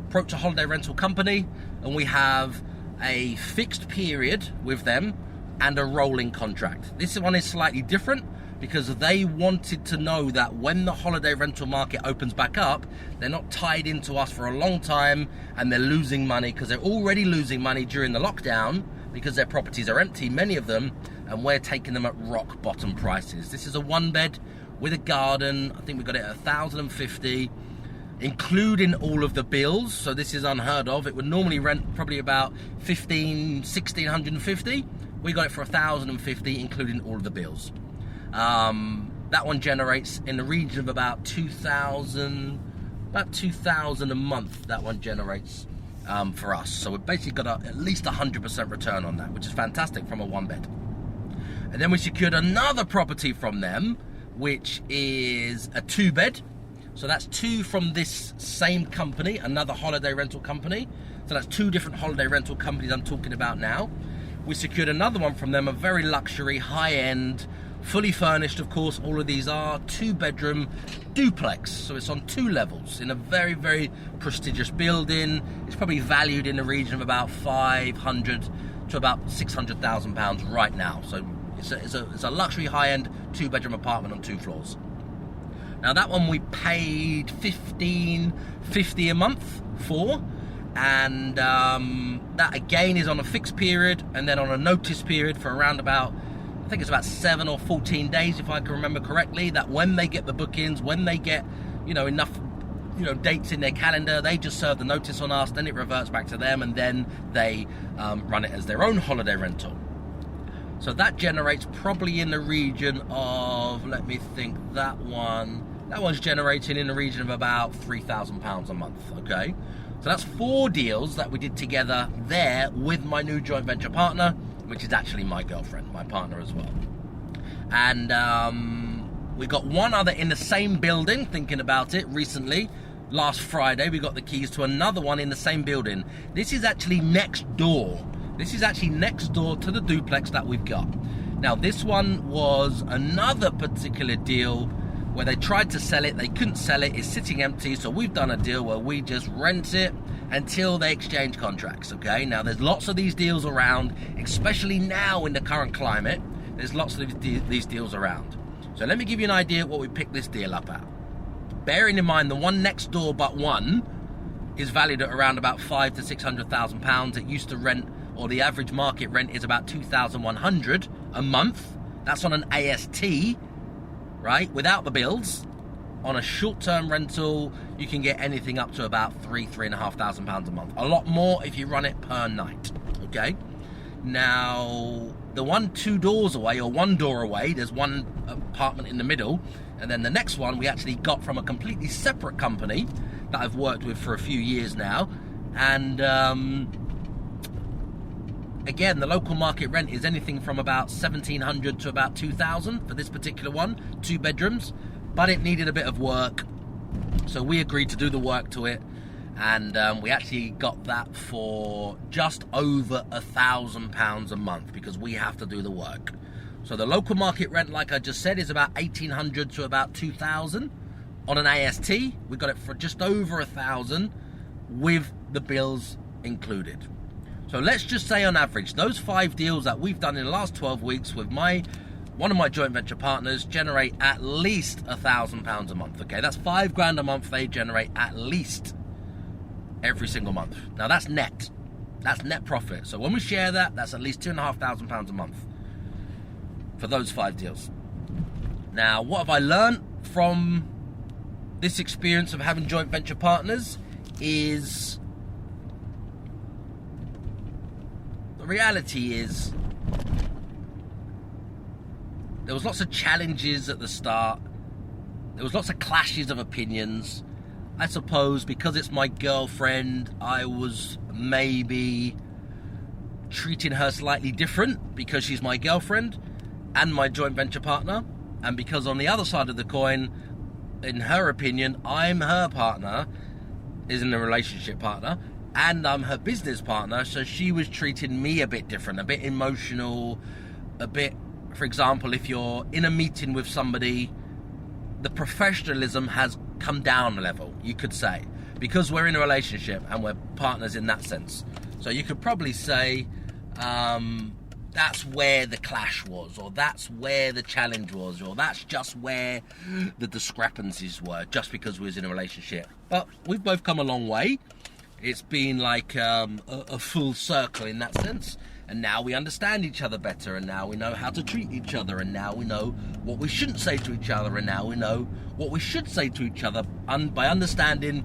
Approach a holiday rental company, and we have a fixed period with them and a rolling contract. This one is slightly different because they wanted to know that when the holiday rental market opens back up, they're not tied into us for a long time and they're losing money, because they're already losing money during the lockdown because their properties are empty, many of them, and we're taking them at rock bottom prices. This is a 1-bed with a garden. I think we got it at $1,050, including all of the bills. So this is unheard of. It would normally rent probably about $1,650. We got it for $1,050, including all of the bills. That one generates in the region of about 2,000 a month. That one generates for us. So we've basically got at least 100% return on that, which is fantastic from a 1-bed. And then we secured another property from them, which is a 2-bed. So that's 2 from this same company, another holiday rental company. So that's 2 different holiday rental companies I'm talking about now. We secured another one from them, a very luxury, high-end, fully furnished, of course. All of these are 2-bedroom duplex. So it's on 2 levels in a very, very prestigious building. It's probably valued in the region of about $500,000 to about £600,000 right now. So it's a luxury, high-end 2-bedroom apartment on 2 floors. Now that one we paid $1,550 a month for, and that again is on a fixed period and then on a notice period for around about, I think it's about 7 or 14 days if I can remember correctly, that when they get the bookings, when they get enough dates in their calendar, they just serve the notice on us, then it reverts back to them, and then they run it as their own holiday rental. So that generates probably in the region of, let me think, that one's generating in the region of about £3,000 a month, okay? So that's 4 deals that we did together there with my new joint venture partner, which is actually my girlfriend, my partner as well. And we got one other in the same building, thinking about it recently. Last Friday, we got the keys to another one in the same building. This is actually next door. This is actually next door to the duplex that we've got. Now, this one was another particular deal where they tried to sell it, they couldn't sell it, it's sitting empty, so we've done a deal where we just rent it until they exchange contracts, okay? Now, there's lots of these deals around, especially now in the current climate, there's lots of these deals around. So let me give you an idea of what we picked this deal up at. Bearing in mind the one next door but one is valued at around about £500,000 to £600,000. It used to rent, or the average market rent is about $2,100 a month. That's on an AST, right, without the bills. On a short-term rental, you can get anything up to about £3,500 a month. A lot more if you run it per night, okay? Now, the one 2 doors away, or 1 door away, there's one apartment in the middle, and then the next one we actually got from a completely separate company that I've worked with for a few years now. And again, the local market rent is anything from about $1,700 to about $2,000 for this particular one, 2 bedrooms, but it needed a bit of work, so we agreed to do the work to it, and we actually got that for just over £1,000 a month because we have to do the work. So the local market rent, like I just said, is about $1,800 to about $2,000 on an AST. We got it for just over $1,000 with the bills included. So let's just say on average, those 5 deals that we've done in the last 12 weeks with one of my joint venture partners generate at least £1,000 a month. Okay, that's $5,000 a month they generate at least every single month. Now that's net. That's net profit. So when we share that, that's at least £2,500 a month for those 5 deals. Now, what have I learned from this experience of having joint venture partners is, the reality is, there was lots of challenges at the start. There was lots of clashes of opinions. I suppose because it's my girlfriend, I was maybe treating her slightly different because she's my girlfriend and my joint venture partner. And because on the other side of the coin, in her opinion, I'm her partner, isn't a relationship partner, and I'm her business partner, so she was treating me a bit different, a bit emotional, a bit, for example, if you're in a meeting with somebody, the professionalism has come down a level, you could say, because we're in a relationship and we're partners in that sense. So you could probably say that's where the clash was, or that's where the challenge was, or that's just where the discrepancies were, just because we was in a relationship. But we've both come a long way. It's been like a full circle in that sense. And now we understand each other better, and now we know how to treat each other, and now we know what we shouldn't say to each other, and now we know what we should say to each other by understanding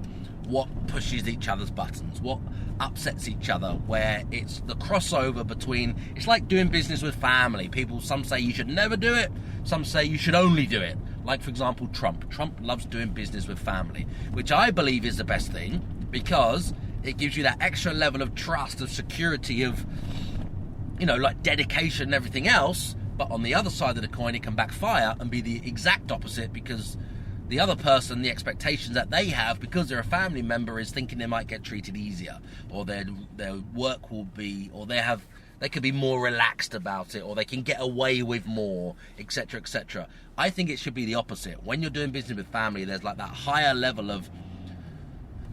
what pushes each other's buttons, what upsets each other, where it's the crossover between, it's like doing business with family. Some say you should never do it, some say you should only do it. Like, for example, Trump loves doing business with family, which I believe is the best thing, because it gives you that extra level of trust, of security, of, like dedication and everything else. But on the other side of the coin, it can backfire and be the exact opposite, because the other person, the expectations that they have, because they're a family member, is thinking they might get treated easier, or their work will be, or they could be more relaxed about it, or they can get away with more, etc., etc. I think it should be the opposite. When you're doing business with family, there's like that higher level of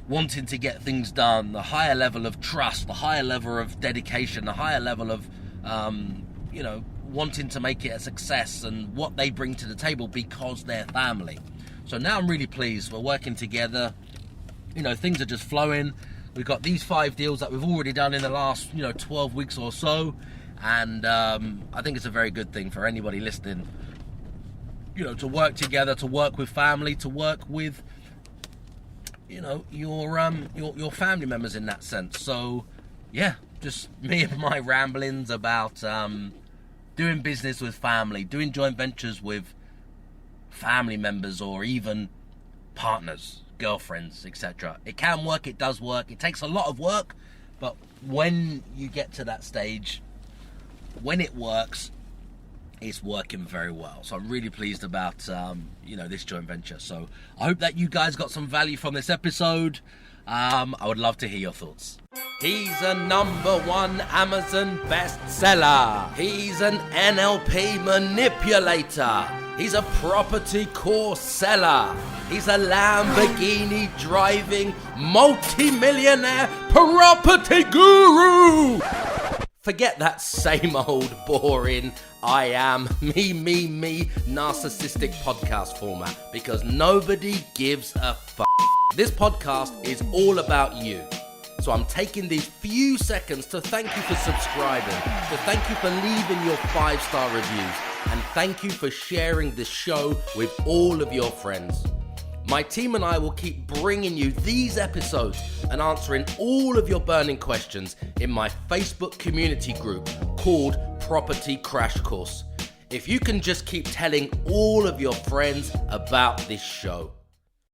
wanting to get things done, the higher level of trust, the higher level of dedication, the higher level of wanting to make it a success, and what they bring to the table because they're family. So now I'm really pleased. We're working together. Things are just flowing. We've got these 5 deals that we've already done in the last, 12 weeks or so. And I think it's a very good thing for anybody listening, to work together, to work with family, to work with, your family members in that sense. So, yeah, just me and my ramblings about doing business with family, doing joint ventures with family members or even partners, girlfriends, etc. It can work, it does work, it takes a lot of work, but when you get to that stage, when it works, it's working very well. So I'm really pleased about this joint venture. So I hope that you guys got some value from this episode. I would love to hear your thoughts. He's a #1 Amazon bestseller. He's an NLP manipulator. He's a property course seller. He's a Lamborghini driving multi-millionaire property guru. Forget that same old boring I am me narcissistic podcast format, because nobody gives a fuck. This podcast is all about you. So I'm taking these few seconds to thank you for subscribing, to thank you for leaving your 5-star reviews, and thank you for sharing this show with all of your friends. My team and I will keep bringing you these episodes and answering all of your burning questions in my Facebook community group called Property Crash Course. If you can just keep telling all of your friends about this show.